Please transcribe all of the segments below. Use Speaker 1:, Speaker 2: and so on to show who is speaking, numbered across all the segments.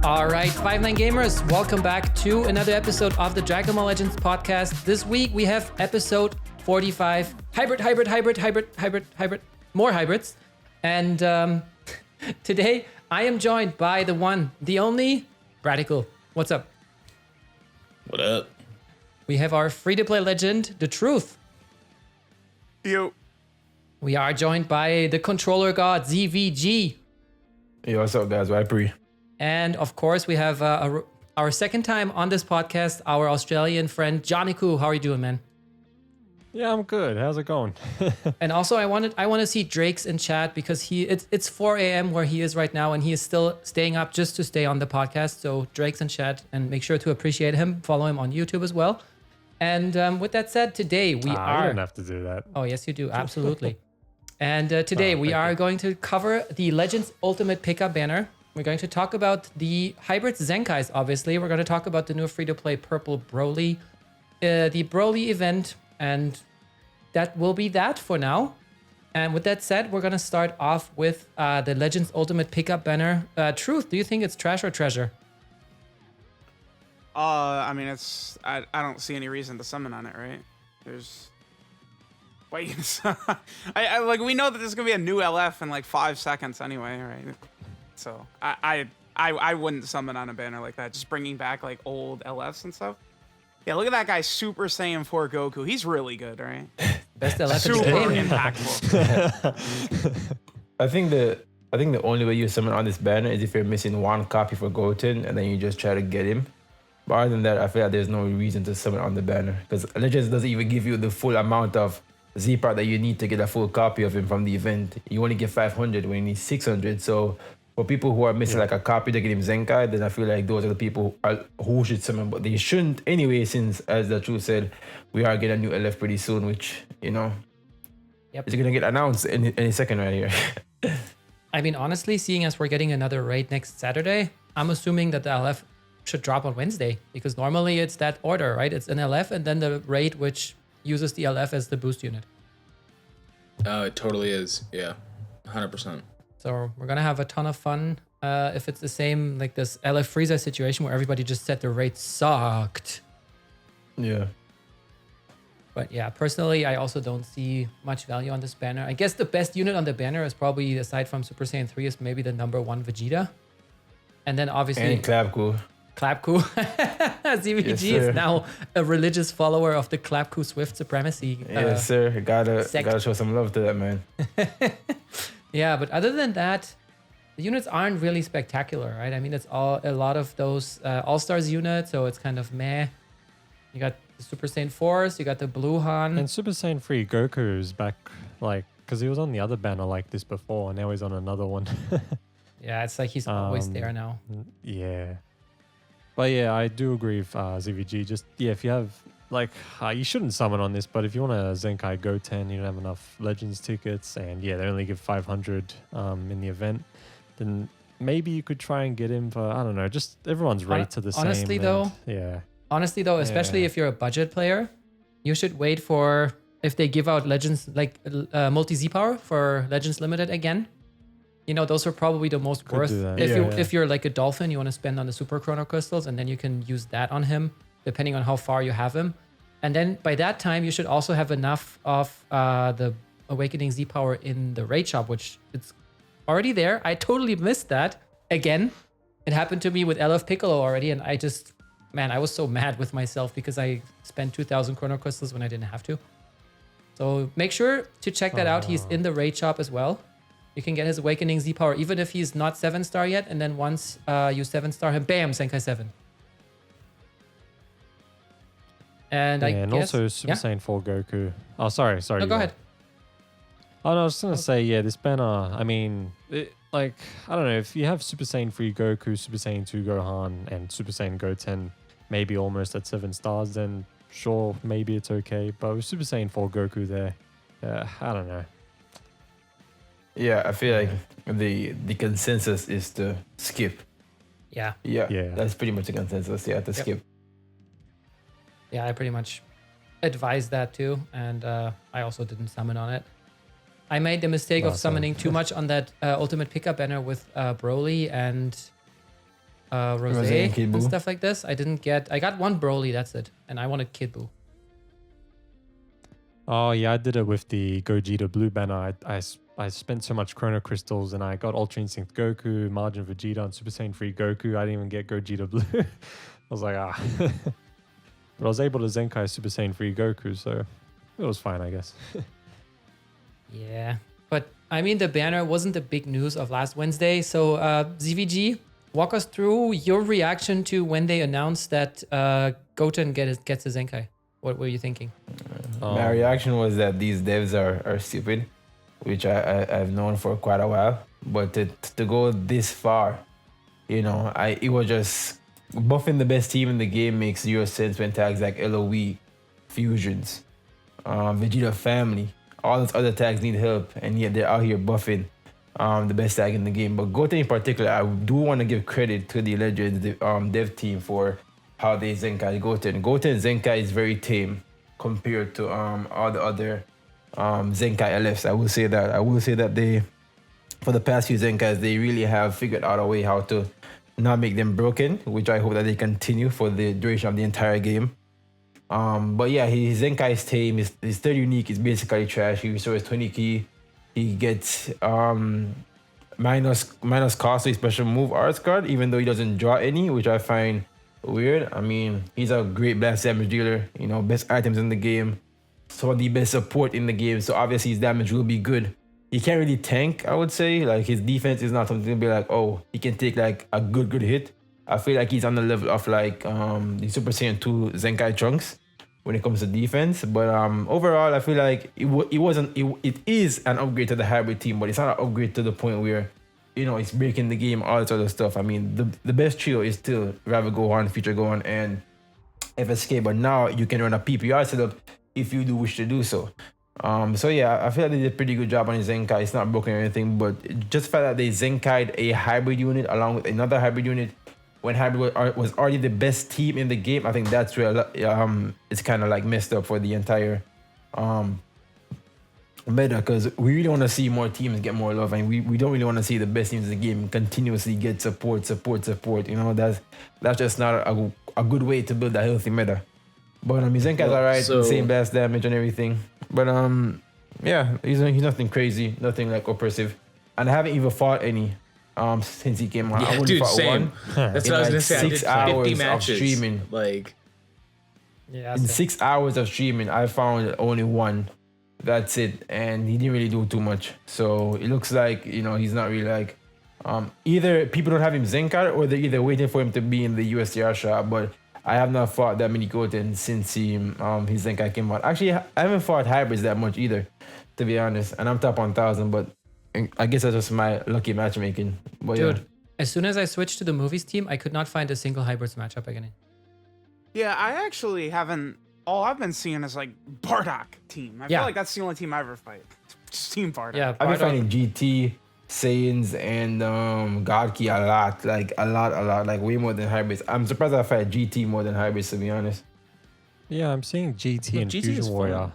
Speaker 1: All right, Five Nine Gamers, welcome back to another episode of the Dragon Ball Legends podcast. This week we have episode 45, hybrid, more hybrids. And today I am joined by the one, the only, Radical. What's up?
Speaker 2: What up?
Speaker 1: We have our free-to-play legend, Datruth.
Speaker 3: Yo.
Speaker 1: We are joined by the controller god, ZVG.
Speaker 4: Yo, what's up, guys? Viper.
Speaker 1: And of course, we have our second time on this podcast, our Australian friend, Jonikku. How are you doing, man?
Speaker 5: Yeah, I'm good. How's it going?
Speaker 1: And also, I want to see Drake's in chat because it's 4 a.m. where he is right now, and he is still staying up just to stay on the podcast. So Drake's in chat, and make sure to appreciate him. Follow him on YouTube as well. And with that said, today we are.
Speaker 5: You don't have to do that.
Speaker 1: Oh yes, you do absolutely. And today we are going to cover the Legends Ultimate Pickup banner. We're going to talk about the hybrid Zenkais, obviously. We're going to talk about the new free-to-play Purple Broly, the Broly event, and that will be that for now. And with that said, we're going to start off with the Legends Ultimate Pickup banner. Truth, do you think it's trash or treasure?
Speaker 3: I mean, it's I don't see any reason to summon on it, right? There's wait, I like we know that there's gonna be a new LF in like 5 seconds anyway, right? So I wouldn't summon on a banner like that. Just bringing back like old LFs and stuff. Yeah, look at that guy, Super Saiyan 4 Goku. He's really good, right?
Speaker 1: Best LF
Speaker 3: Super
Speaker 1: in the game.
Speaker 3: impactful.
Speaker 4: I think the only way you summon on this banner is if you're missing one copy for Goten and then you just try to get him. But other than that, I feel like there's no reason to summon on the banner because Legends doesn't even give you the full amount of Z-part that you need to get a full copy of him from the event. You only get 500 when you need 600. So for people who are missing like a copy to get him Zenkai, then I feel like those are the people who should summon, but they shouldn't anyway, since, as the truth said, we are getting a new LF pretty soon, which, you know,
Speaker 1: Yep.
Speaker 4: is going to get announced any second right here.
Speaker 1: I mean, honestly, seeing as we're getting another raid next Saturday, I'm assuming that the LF should drop on Wednesday because normally it's that order, right? It's an LF and then the raid which uses the LF as the boost unit.
Speaker 2: Oh, it totally is. Yeah, 100%.
Speaker 1: So we're gonna have a ton of fun. If it's the same like this LF Frieza situation where everybody just said the raid sucked.
Speaker 4: Yeah.
Speaker 1: But yeah, personally, I also don't see much value on this banner. I guess the best unit on the banner is probably, aside from Super Saiyan 3, is maybe the number 1 Vegeta. And then obviously
Speaker 4: And Clapku.
Speaker 1: Clapku. ZVG
Speaker 4: Yes,
Speaker 1: is now a religious follower of the Clapku Swift supremacy.
Speaker 4: Yes, sir. Gotta show some love to that man.
Speaker 1: Yeah, but other than that, the units aren't really spectacular, right? I mean, it's a lot of those All-Stars units, so it's kind of meh. You got the Super Saiyan 4s, you got the Blue Han.
Speaker 5: And Super Saiyan 3 Goku's back, like, because he was on the other banner like this before, and now he's on another one.
Speaker 1: Yeah, it's like he's always there now.
Speaker 5: Yeah. But yeah, I do agree with ZVG. Just, yeah, if you have, like, you shouldn't summon on this, but if you want a Zenkai Goten, you don't have enough Legends tickets, and yeah, they only give 500 in the event, then maybe you could try and get him for, I don't know, just everyone's rates are the same.
Speaker 1: Honestly, though,
Speaker 5: yeah.
Speaker 1: Honestly, though, especially if you're a budget player, you should wait for if they give out Legends, like multi Z power for Legends Limited again. You know, those are probably the most worth. If you're like a Dolphin, you want to spend on the Super Chrono Crystals, and then you can use that on him, depending on how far you have him. And then by that time, you should also have enough of the Awakening Z power in the raid shop, which it's already there. I totally missed that again. It happened to me with LF Piccolo already, and I just, man, I was so mad with myself because I spent 2,000 Chrono Crystals when I didn't have to. So make sure to check that out. He's in the raid shop as well. You can get his Awakening Z power even if he's not 7-star yet, and then once you 7-star him, bam, Zenkai 7. And
Speaker 5: and also Super Saiyan 4 Goku. Oh, sorry.
Speaker 1: No, go ahead.
Speaker 5: Oh, no, I was going to say, yeah, this banner, I mean, like, I don't know, if you have Super Saiyan 3 Goku, Super Saiyan 2 Gohan, and Super Saiyan Goten maybe almost at 7 stars, then sure, maybe it's okay. But with Super Saiyan 4 Goku there, I don't know.
Speaker 4: Yeah, I feel like the consensus is to skip.
Speaker 1: Yeah.
Speaker 4: Yeah. That's pretty much the consensus. Yeah, to skip.
Speaker 1: Yeah, I pretty much advised that too, and I also didn't summon on it. I made the mistake of summoning too much on that ultimate pickup banner with Broly, and Rose
Speaker 4: and Kid
Speaker 1: and
Speaker 4: Buu.
Speaker 1: stuff like this. I got one Broly, that's it. And I wanted Kid Buu.
Speaker 5: Oh yeah, I did it with the Gogeta Blue banner. I spent so much Chrono Crystals and I got Ultra Instinct Goku, Margin Vegeta, and Super Saiyan 3 Goku. I didn't even get Gogeta Blue. I was like, ah. But I was able to Zenkai Super Saiyan 3 Goku, so it was fine, I guess.
Speaker 1: Yeah. But I mean, the banner wasn't the big news of last Wednesday. So ZVG, walk us through your reaction to when they announced that Goten gets a Zenkai. What were you thinking?
Speaker 4: My reaction was that these devs are stupid, which I've known for quite a while. But to go this far, it was just buffing the best team in the game makes zero sense when tags like LOE, Fusions, Vegeta Family, all those other tags need help, and yet they're out here buffing the best tag in the game. But Goten in particular, I do want to give credit to the Legends dev team for how they Zenkai Goten. Goten Zenkai is very tame compared to all the other Zenkai LFs. I will say that they, for the past few Zenkais, they really have figured out a way how to not make them broken, which I hope that they continue for the duration of the entire game. But yeah, his Zenkai is tame. He's still unique. It's basically trash. He restores 20 key. He gets minus cost to his special move arts card, even though he doesn't draw any, which I find weird. I mean, he's a great blast damage dealer. Best items in the game. So the best support in the game. So obviously his damage will be good. He can't really tank, I would say. Like, his defense is not something to be like, oh, he can take like a good hit. I feel like he's on the level of like the Super Saiyan 2 Zenkai Trunks when it comes to defense. But overall, I feel like it is an upgrade to the hybrid team, but it's not an upgrade to the point where, it's breaking the game, all this other stuff. I mean, the best trio is still Rival Gohan, Future Gohan, and FSK, but now you can run a PPR setup if you do wish to do so. So yeah, I feel like they did a pretty good job on his Zenkai. It's not broken or anything, but just the fact that they Zenkai'd a hybrid unit along with another hybrid unit when hybrid was already the best team in the game, I think that's where it's kind of like messed up for the entire meta, because we really want to see more teams get more love, and we don't really want to see the best teams in the game continuously get support. That's just not a good way to build a healthy meta. But Zenkai's alright, same blast damage and everything. But yeah, he's nothing crazy, nothing like oppressive, and I haven't even fought any since he came on.
Speaker 2: Yeah,
Speaker 4: I only
Speaker 2: dude,
Speaker 4: fought
Speaker 2: same.
Speaker 4: one.
Speaker 2: That's what I was gonna say. I did
Speaker 4: 6 hours
Speaker 2: 50
Speaker 4: of
Speaker 2: matches.
Speaker 4: streaming.
Speaker 2: Like,
Speaker 1: Yeah.
Speaker 4: In 6 hours of streaming, I found only one. That's it, and he didn't really do too much. So it looks like he's not really like either people don't have him Zenkai, or they're either waiting for him to be in the USTR shop. But I have not fought that many Goten since his Zenkai came out. Actually, I haven't fought hybrids that much either, to be honest. And I'm top 1,000, but I guess that's just my lucky matchmaking. But
Speaker 1: Dude,
Speaker 4: yeah.
Speaker 1: as soon as I switched to the movies team, I could not find a single hybrids matchup again.
Speaker 3: Yeah, I actually haven't. All I've been seeing is like Bardock team. I feel like that's the only team I ever fight. Just Team Bardock.
Speaker 1: Yeah,
Speaker 4: I've been
Speaker 1: Bardock-
Speaker 4: finding GT, Saiyans, and Godki a lot. Like a lot. Like way more than hybrids. I'm surprised I fight GT more than hybrids, to be honest.
Speaker 5: Yeah, I'm seeing GT
Speaker 2: Look,
Speaker 5: and
Speaker 2: GT is
Speaker 5: Fusion
Speaker 2: fun.
Speaker 5: Warrior.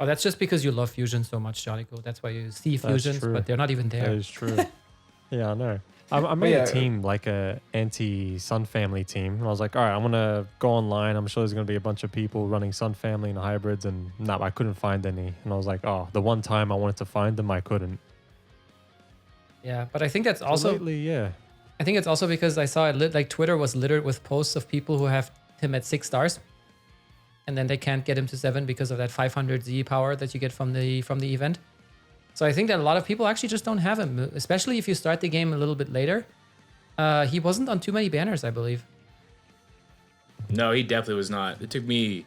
Speaker 1: Oh, that's just because you love fusion so much, Jonikku. That's why you see fusions,
Speaker 5: true.
Speaker 1: but they're not even
Speaker 5: That
Speaker 1: there.
Speaker 5: is true. Yeah, I know. I made
Speaker 4: yeah.
Speaker 5: a team, like a anti-Sun Family team. And I was like, all right, I'm going to go online. I'm sure there's going to be a bunch of people running Sun Family and hybrids. And I couldn't find any. And I was like, oh, the one time I wanted to find them, I couldn't.
Speaker 1: Yeah, but I think that's
Speaker 5: So
Speaker 1: also
Speaker 5: lately, yeah.
Speaker 1: I think it's also because I saw it like Twitter was littered with posts of people who have him at 6 stars, and then they can't get him to 7 because of that 500 Z power that you get from the event. So I think that a lot of people actually just don't have him, especially if you start the game a little bit later. He wasn't on too many banners, I believe.
Speaker 2: no, he definitely was not. It took me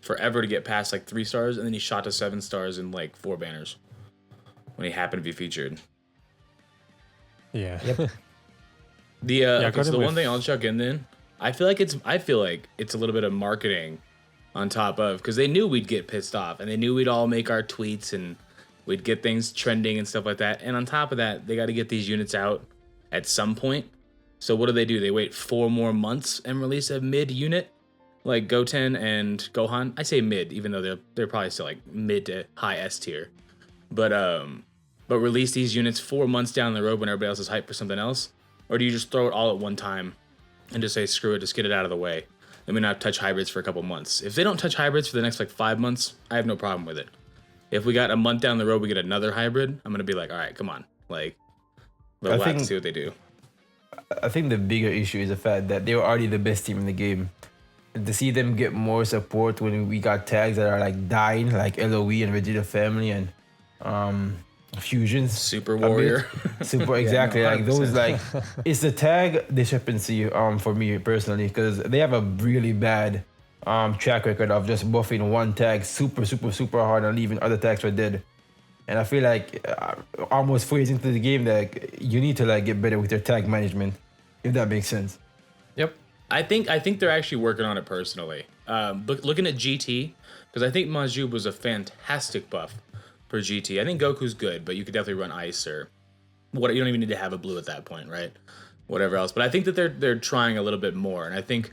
Speaker 2: forever to get past like 3 stars, and then he shot to 7 stars in like 4 banners when he happened to be featured.
Speaker 5: Yeah.
Speaker 1: Yep.
Speaker 2: So the one thing I'll chuck in then, I feel like it's a little bit of marketing on top of, because they knew we'd get pissed off, and they knew we'd all make our tweets and we'd get things trending and stuff like that. And on top of that, they got to get these units out at some point. So what do? They wait 4 more months and release a mid unit like Goten and Gohan. I say mid, even though they're probably still like mid to high S tier. But release these units 4 months down the road when everybody else is hyped for something else. Or do you just throw it all at one time and just say, screw it, just get it out of the way? Let me not touch hybrids for a couple months. If they don't touch hybrids for the next like 5 months, I have no problem with it. If we got a month down the road, we get another hybrid, I'm going to be like, all right, come on. Like, we'll have to see what they do.
Speaker 4: I think the bigger issue is the fact that they were already the best team in the game. To see them get more support when we got tags that are like dying, like LOE and Vegeta Family and Fusions.
Speaker 2: Super Warrior.
Speaker 4: Super, exactly. Like those, like, it's the tag discrepancy for me personally, because they have a really bad track record of just buffing one tag super hard and leaving other tags for dead. And I feel like almost 4 years into the game that you need to like get better with your tag management, if that makes sense.
Speaker 1: Yep.
Speaker 2: I think they're actually working on it personally. Looking at GT, because I think Majub was a fantastic buff for GT. I think Goku's good, but you could definitely run Ice or what. You don't even need to have a blue at that point, right? Whatever else. But I think that they're trying a little bit more, and I think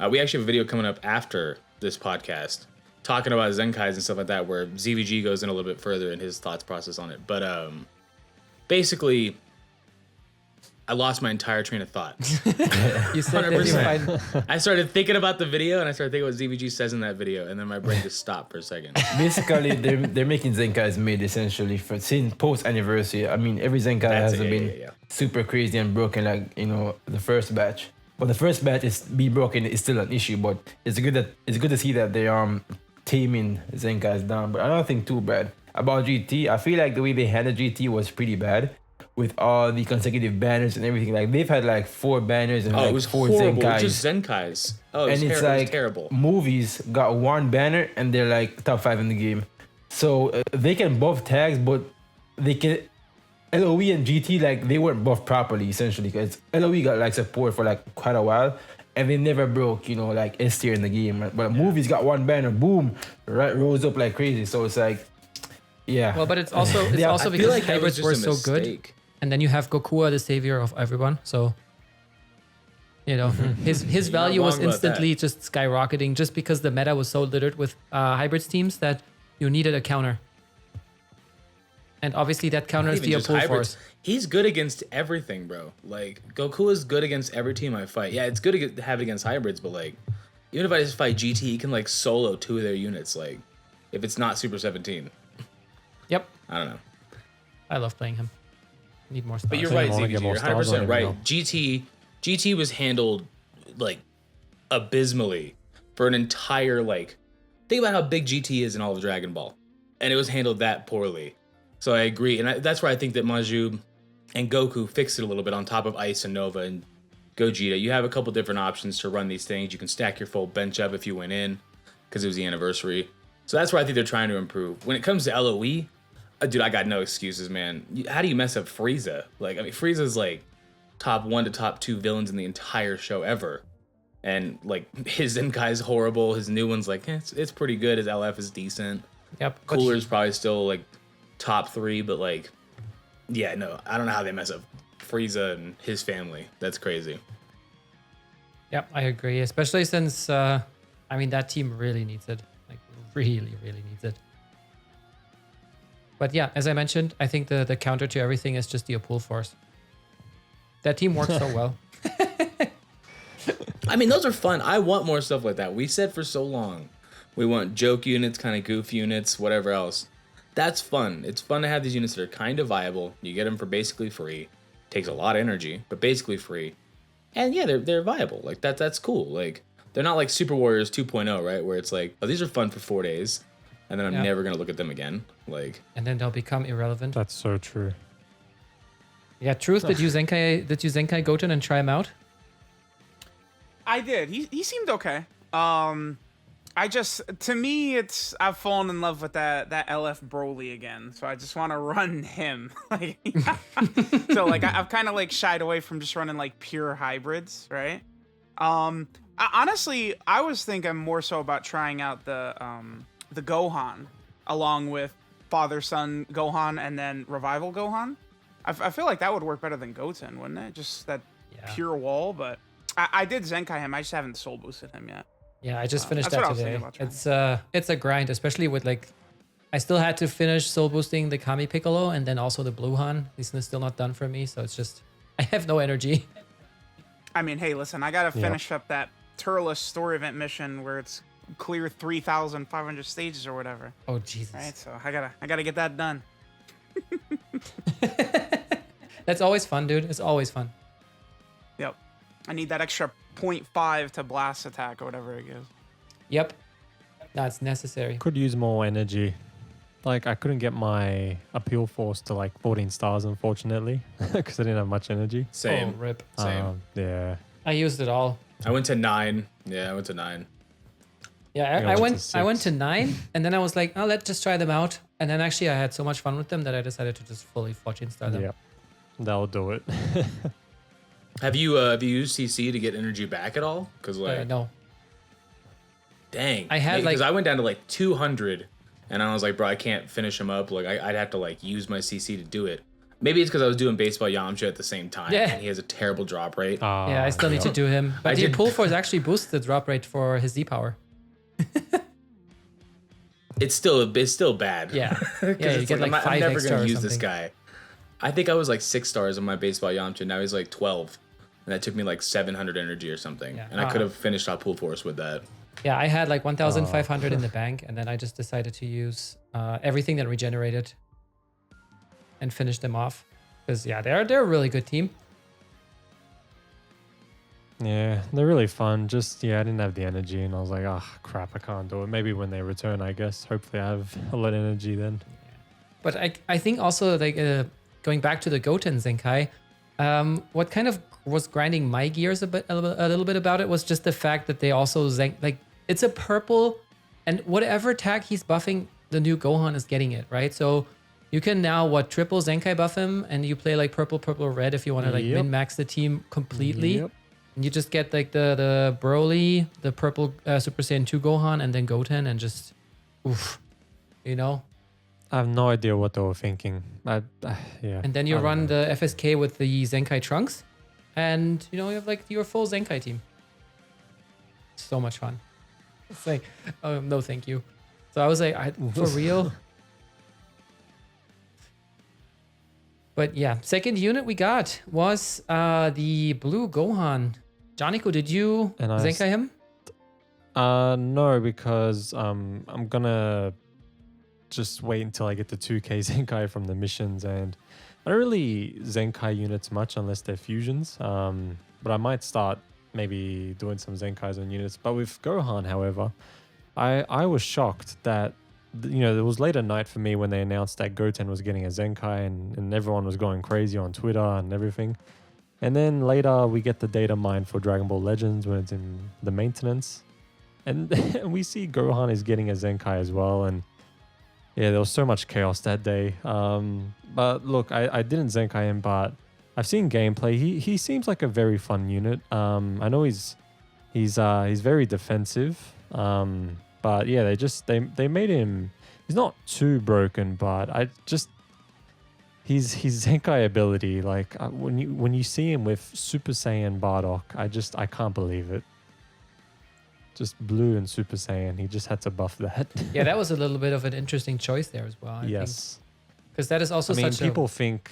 Speaker 2: we actually have a video coming up after this podcast talking about Zenkais and stuff like that, where ZVG goes in a little bit further in his thoughts process on it. But basically, I lost my entire train of thought.
Speaker 1: You said 100%.
Speaker 2: I started thinking about the video, and I started thinking what ZVG says in that video, and then my brain just stopped for a second.
Speaker 4: Basically, they're making Zenkai's mid essentially for since post anniversary. I mean, every Zenkai hasn't been super crazy and broken like the first batch. But the first batch is be broken is still an issue. But it's good to see that they taming Zenkai's down. But I don't think too bad about GT. I feel like the way they handled GT was pretty bad. With all the consecutive banners and everything, like they've had like 4 banners and
Speaker 2: it was
Speaker 4: 4
Speaker 2: horrible.
Speaker 4: Zenkais.
Speaker 2: Just Zenkais. Oh,
Speaker 4: and it's like
Speaker 2: terrible.
Speaker 4: Movies got 1 banner and they're like top 5 in the game. So they can buff tags, but they can LOE and GT like they weren't buffed properly essentially, because LOE got like support for like quite a while and they never broke like S tier in the game. But Movies got 1 banner, boom, right, rose up like crazy. So it's like, yeah.
Speaker 1: Well, but it's also because like hybrids were so good. And then you have Goku, the savior of everyone. So, his value was instantly just skyrocketing just because the meta was so littered with hybrids teams that you needed a counter. And obviously that counter is the pull force.
Speaker 2: He's good against everything, bro. Like, Goku is good against every team I fight. Yeah, it's good to have it against hybrids, but like, even if I just fight GT, he can like solo 2 of their units, like, if it's not Super 17.
Speaker 1: Yep.
Speaker 2: I don't know.
Speaker 1: I love playing him. Need more stars.
Speaker 2: But you're right, ZVG. You're 100% right. GT was handled like abysmally for an entire like. Think about how big GT is in all of Dragon Ball, and it was handled that poorly. So I agree, and that's where I think that Majub and Goku fixed it a little bit on top of Ice and Nova and Gogeta. You have a couple different options to run these things. You can stack your full bench up if you went in, because it was the anniversary. So that's where I think they're trying to improve. When it comes to LOE. Dude, I got no excuses, man. How do you mess up Frieza? Like, I mean, Frieza's like top 1 to top 2 villains in the entire show ever. And like his Zenkai's horrible. His new one's like, it's pretty good. His LF is decent.
Speaker 1: Yep.
Speaker 2: Cooler's probably still like top 3, but like, yeah, no, I don't know how they mess up Frieza and his family. That's crazy.
Speaker 1: Yep, I agree. Especially since, that team really needs it. Like, really needs it. But yeah, as I mentioned, I think the counter to everything is just the pull force. That team works so well.
Speaker 2: I mean, those are fun. I want more stuff like that. We said for so long, we want joke units, kind of goof units, whatever else. That's fun. It's fun to have these units that are kind of viable. You get them for basically free. Takes a lot of energy, but basically free. And yeah, they're viable. Like that's cool. Like they're not like Super Warriors 2.0, right? Where it's like, oh, these are fun for 4 days. And then I'm never gonna look at them again. Like,
Speaker 1: and then they'll become irrelevant.
Speaker 5: That's so true.
Speaker 1: Yeah, Truth. Did you Zenkai Goten and try him out?
Speaker 3: I did. He seemed okay. To me, I've fallen in love with that LF Broly again. So I just want to run him. So like I've kind of like shied away from just running like pure hybrids, right? Honestly, I was thinking more so about trying out the Gohan along with father-son Gohan and then revival Gohan. I feel like that would work better than Goten, wouldn't it? Just that pure wall. But I did Zenkai him. I just haven't soul boosted him yet.
Speaker 1: Yeah, I just finished that today. It's a grind, especially with like, I still had to finish soul boosting the Kami Piccolo and then also the Blue Han. He's still not done for me, so it's just I have no energy.
Speaker 3: I mean, hey, listen, I gotta finish up that Turles story event mission where it's clear 3,500 stages or whatever.
Speaker 1: Oh Jesus!
Speaker 3: Right, so I gotta get that done.
Speaker 1: That's always fun, dude. It's always fun.
Speaker 3: Yep. I need that extra 0.5 to blast attack or whatever it gives.
Speaker 1: Yep. That's necessary.
Speaker 5: Could use more energy. Like, I couldn't get my appeal force to like 14 stars, unfortunately, because I didn't have much energy.
Speaker 2: Same.
Speaker 1: Oh, rip.
Speaker 2: Same.
Speaker 5: Yeah.
Speaker 1: I used it all.
Speaker 2: I went to 9. Yeah, I went to 9.
Speaker 1: Yeah,
Speaker 5: Yeah,
Speaker 1: I
Speaker 5: I
Speaker 1: went.
Speaker 5: went to
Speaker 1: I went
Speaker 5: 6.
Speaker 1: to 9, and then I was like, "Oh, let's just try them out." And then actually, I had so much fun with them that I decided to just fully 14 star them.
Speaker 5: Yep. That'll do it.
Speaker 2: Have you used CC to get energy back at all? Because like,
Speaker 1: No.
Speaker 2: dang,
Speaker 1: I had,
Speaker 2: because
Speaker 1: like-
Speaker 2: I went down to like 200, and I was like, bro, I can't finish him up. Like, I'd have to like use my CC to do it. Maybe it's because I was doing baseball Yamcha at the same time,
Speaker 1: Yeah.
Speaker 2: and he has a terrible drop rate.
Speaker 1: Yeah, I still need to do him. But
Speaker 2: I
Speaker 1: the
Speaker 2: did-
Speaker 1: pull force actually boosts the drop rate for his Z power.
Speaker 2: It's still bad.
Speaker 1: Yeah.
Speaker 2: 'Cause
Speaker 1: Yeah, you
Speaker 2: it's
Speaker 1: get like
Speaker 2: I'm
Speaker 1: 5
Speaker 2: never
Speaker 1: extra
Speaker 2: gonna
Speaker 1: or
Speaker 2: use this
Speaker 1: something.
Speaker 2: guy. I think I was like 6 stars on my baseball Yamcha. Now he's like 12, and that took me like 700 energy or something.
Speaker 1: Yeah.
Speaker 2: And I could have finished off pull force with that.
Speaker 1: Yeah, I had like 1,500 in the bank, and then I just decided to use everything that regenerated and finish them off. Because yeah, they're a really good team.
Speaker 5: Yeah, they're really fun. Just, yeah, I didn't have the energy, and I was like, oh, crap, I can't do it. Maybe when they return, I guess. Hopefully I have a lot of energy then.
Speaker 1: But I think also like going back to the Goten Zenkai, what kind of was grinding my gears a little bit about it was just the fact that they also like it's a purple, and whatever attack he's buffing, the new Gohan is getting it, right? So you can now triple Zenkai buff him, and you play like purple, red if you want to like
Speaker 5: Yep.
Speaker 1: min max the team completely.
Speaker 5: Yep.
Speaker 1: And you just get like the Broly, the purple Super Saiyan 2 Gohan, and then Goten, and just oof, you know.
Speaker 5: I have no idea what they were thinking. Yeah.
Speaker 1: And then you
Speaker 5: I don't
Speaker 1: run
Speaker 5: know.
Speaker 1: the FSK with the Zenkai Trunks, and you have like your full Zenkai team. So much fun. It's like, oh, no, thank you. So I was like, for real? But yeah, second unit we got was the blue Gohan. Jonikku, did you
Speaker 5: And I
Speaker 1: Zenkai him?
Speaker 5: No, because I'm gonna just wait until I get the 2K Zenkai from the missions, and I don't really Zenkai units much unless they're fusions. But I might start maybe doing some Zenkais on units. But with Gohan, however, I was shocked that it was late at night for me when they announced that Goten was getting a Zenkai, and everyone was going crazy on Twitter and everything. And then later we get the data mine for Dragon Ball Legends when it's in the maintenance. And we see Gohan is getting a Zenkai as well. And yeah, there was so much chaos that day. But look, I didn't Zenkai him, but I've seen gameplay. He seems like a very fun unit. I know he's very defensive. But yeah, they made him. He's not too broken, but his Zenkai ability, like when you see him with Super Saiyan Bardock, I can't believe it. Just blue and Super Saiyan, he just had to buff that.
Speaker 1: Yeah, that was a little bit of an interesting choice there as well.
Speaker 5: Yes,
Speaker 1: because that is also
Speaker 5: I mean
Speaker 1: such
Speaker 5: people think.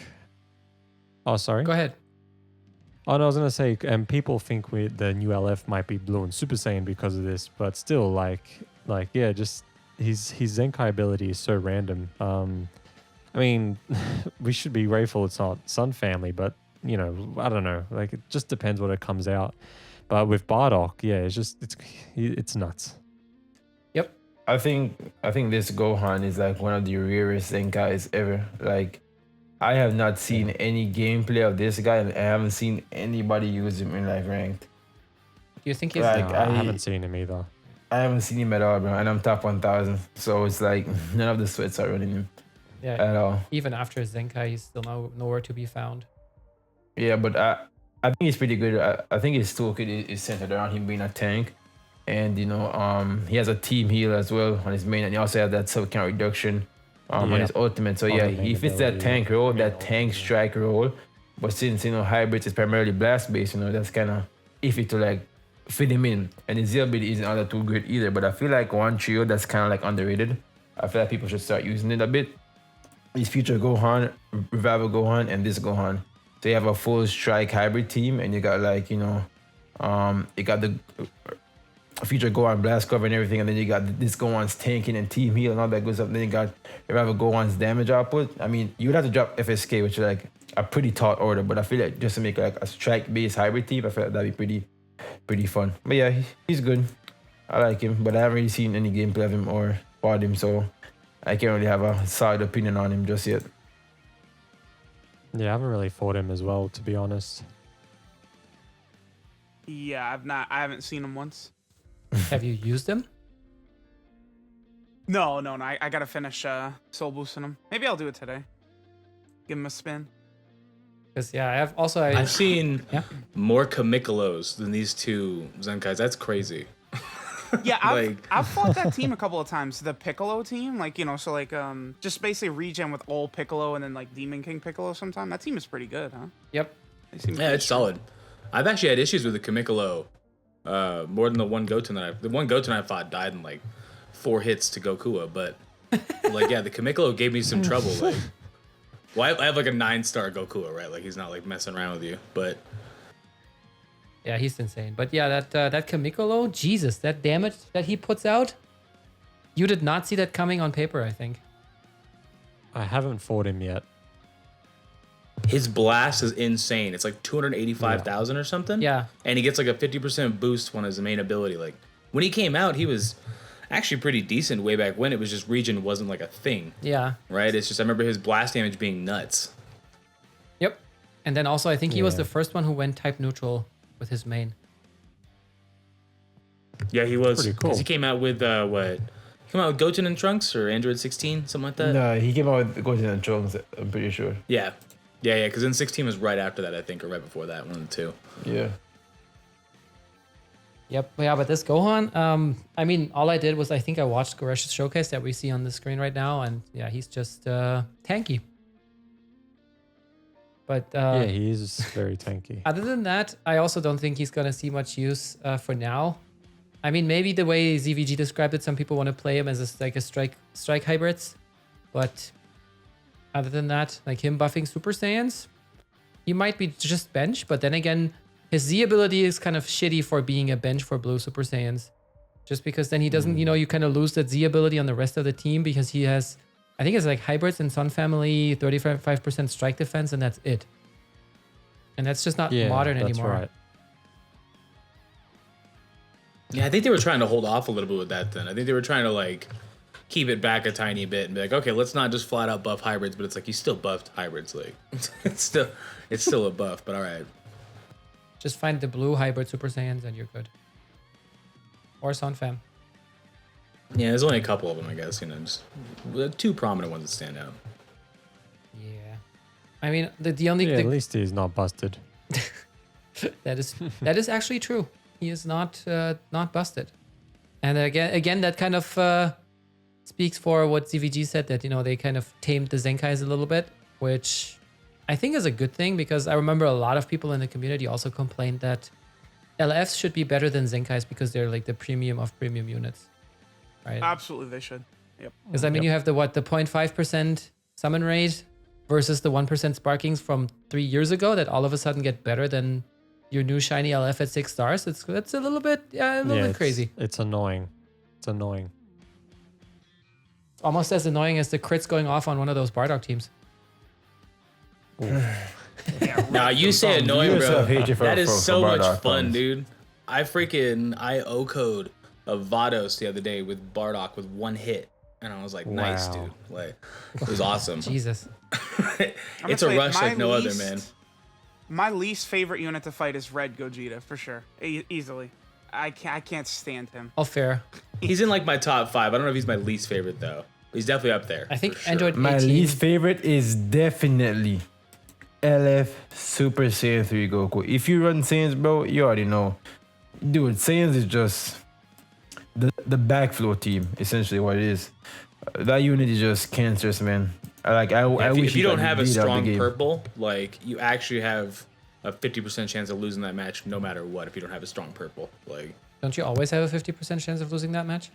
Speaker 5: Oh, sorry.
Speaker 1: Go ahead.
Speaker 5: Oh no, I was gonna say, and people think the new LF might be blue and Super Saiyan because of this, but still, like yeah, just his Zenkai ability is so random. I mean, we should be grateful it's not Sun Family, but I don't know. Like, it just depends what it comes out. But with Bardock, yeah, it's nuts.
Speaker 1: Yep.
Speaker 4: I think this Gohan is like one of the rarest Zenkais ever. Like, I have not seen any gameplay of this guy, and I haven't seen anybody use him in like ranked.
Speaker 1: Do you think he's
Speaker 4: Like,
Speaker 5: No, I haven't seen him either.
Speaker 4: I haven't seen him at all, bro, and I'm top 1,000. So it's like none of the sweats are running him at all.
Speaker 1: even after Zenkai, he's still nowhere to be found.
Speaker 4: Yeah, but I think he's pretty good. I think his toolkit is centered around him being a tank, and he has a team heal as well on his main, and he also has that sub count reduction on his ultimate. So
Speaker 5: On
Speaker 4: yeah,
Speaker 5: the main
Speaker 4: he fits that
Speaker 5: ability,
Speaker 4: tank role, that tank strike role. But since hybrids is primarily blast based, that's kind of iffy to like fit him in. And his Z ability isn't all that too great either. But I feel like one trio that's kind of like underrated. I feel like people should start using it a bit. His future Gohan, Revival Gohan, and this Gohan. So you have a full strike hybrid team, and you got like, you know, you got the future Gohan blast cover and everything, and then you got this Gohan's tanking and team heal and all that good stuff. Then you got if you have a Gohan's damage output. I mean, you would have to drop FSK, which is like a pretty tall order, but I feel like just to make like a strike based hybrid team, I feel like that'd be pretty fun. But yeah, he's good. I like him, but I haven't really seen any gameplay of him or fought him, so I can't really have a solid opinion on him just yet.
Speaker 5: Yeah, I haven't really fought him as well, to be honest.
Speaker 3: Yeah, I haven't seen him once.
Speaker 1: Have you used him?
Speaker 3: No. I gotta finish soul boosting him. Maybe I'll do it today. Give him a spin.
Speaker 1: Because yeah,
Speaker 2: I've seen
Speaker 1: yeah.
Speaker 2: more Kamikalos than these two Zenkais. That's crazy.
Speaker 3: Yeah, I've fought that team a couple of times. The Piccolo team, like, you know, so like just basically regen with all Piccolo and then like Demon King Piccolo sometime. That team is pretty good, huh?
Speaker 1: Yep.
Speaker 2: Yeah, it's solid. I've actually had issues with the Kamikalo more than the one Goten I fought died in like 4 hits to Gokua, but like yeah, the Kamikalo gave me some trouble. Like, well, I have like a 9-star Gokua, right? Like he's not like messing around with you, but.
Speaker 1: Yeah, he's insane. But yeah, that Kamikolo, Jesus, that damage that he puts out, you did not see that coming on paper, I think.
Speaker 5: I haven't fought him yet.
Speaker 2: His blast is insane. It's like 285,000 or something.
Speaker 1: Yeah.
Speaker 2: And he gets like a 50% boost on his main ability. Like when he came out, he was actually pretty decent way back when. It was just regen wasn't like a thing.
Speaker 1: Yeah.
Speaker 2: Right? It's just I remember his blast damage being nuts.
Speaker 1: Yep. And then also I think he was the first one who went type neutral with his main.
Speaker 2: Yeah, he was.
Speaker 5: Pretty cool.
Speaker 2: He came out with what? He came out with Goten and Trunks or Android 16, something like that.
Speaker 4: No, he came out with Goten and Trunks, I'm pretty sure.
Speaker 2: Yeah. Because then 16 was right after that, I think, or right before that, one of the two.
Speaker 4: Yeah.
Speaker 1: Yep. Yeah, but this Gohan, I mean, all I did was I think I watched Goresh's showcase that we see on the screen right now, and yeah, he's just tanky. But
Speaker 5: yeah, he is very tanky.
Speaker 1: Other than that, I also don't think he's gonna see much use for now. I mean, maybe the way ZVG described it, some people want to play him as a strike hybrids, but other than that, like him buffing Super Saiyans, he might be just bench. But then again, his Z ability is kind of shitty for being a bench for blue Super Saiyans, just because then he doesn't, you know, you kind of lose that Z ability on the rest of the team because he has. I think it's like hybrids and Sun Family, 35% strike defense, and that's it. And that's just not modern anymore.
Speaker 5: Right.
Speaker 2: Yeah, I think they were trying to hold off a little bit with that then. I think they were trying to like keep it back a tiny bit and be like, okay, let's not just flat out buff hybrids, but it's like you still buffed hybrids. Like it's still a buff, but all right.
Speaker 1: Just find the blue hybrid Super Saiyans and you're good. Or Sun Fam.
Speaker 2: Yeah, there's only a couple of them, I guess. You know, just the 2 prominent ones that stand out.
Speaker 1: Yeah, I mean the only
Speaker 5: at least he's not busted.
Speaker 1: that is actually true. He is not busted, and again that kind of speaks for what ZVG said, that you know they kind of tamed the Zenkais a little bit, which I think is a good thing because I remember a lot of people in the community also complained that LFs should be better than Zenkais because they're like the premium of premium units. Right.
Speaker 3: Absolutely, they should. Yep.
Speaker 1: Because I mean, you have the 0.5% summon rate versus the 1% sparkings from 3 years ago that all of a sudden get better than your new shiny LF at 6 stars. That's a little bit bit crazy.
Speaker 5: It's annoying. It's annoying.
Speaker 1: It's almost as annoying as the crits going off on one of those Bardock teams.
Speaker 2: Nah, you say annoying, bro. That is so much fun,
Speaker 4: fans.
Speaker 2: dude. I O code of Vados the other day with Bardock with 1 hit, and I was like, nice, dude. Like, it was awesome.
Speaker 1: Jesus.
Speaker 2: It's a rush like no other, man.
Speaker 3: My least favorite unit to fight is Red Gogeta for sure, easily. I can't stand him.
Speaker 1: All fair.
Speaker 2: He's in like my top 5. I don't know if he's my least favorite though. He's definitely up there.
Speaker 1: I think
Speaker 2: for sure.
Speaker 1: Android 18.
Speaker 4: My least favorite is definitely LF Super Saiyan 3 Goku. If you run Saiyans, bro, you already know. Dude, Saiyans is just the backflow team, essentially what it is. That unit is just cancerous, man. I wish
Speaker 2: if you don't have a strong purple, like you actually have a 50% chance of losing that match no matter what if you don't have a strong purple. Like,
Speaker 1: don't you always have a 50% chance of losing that match?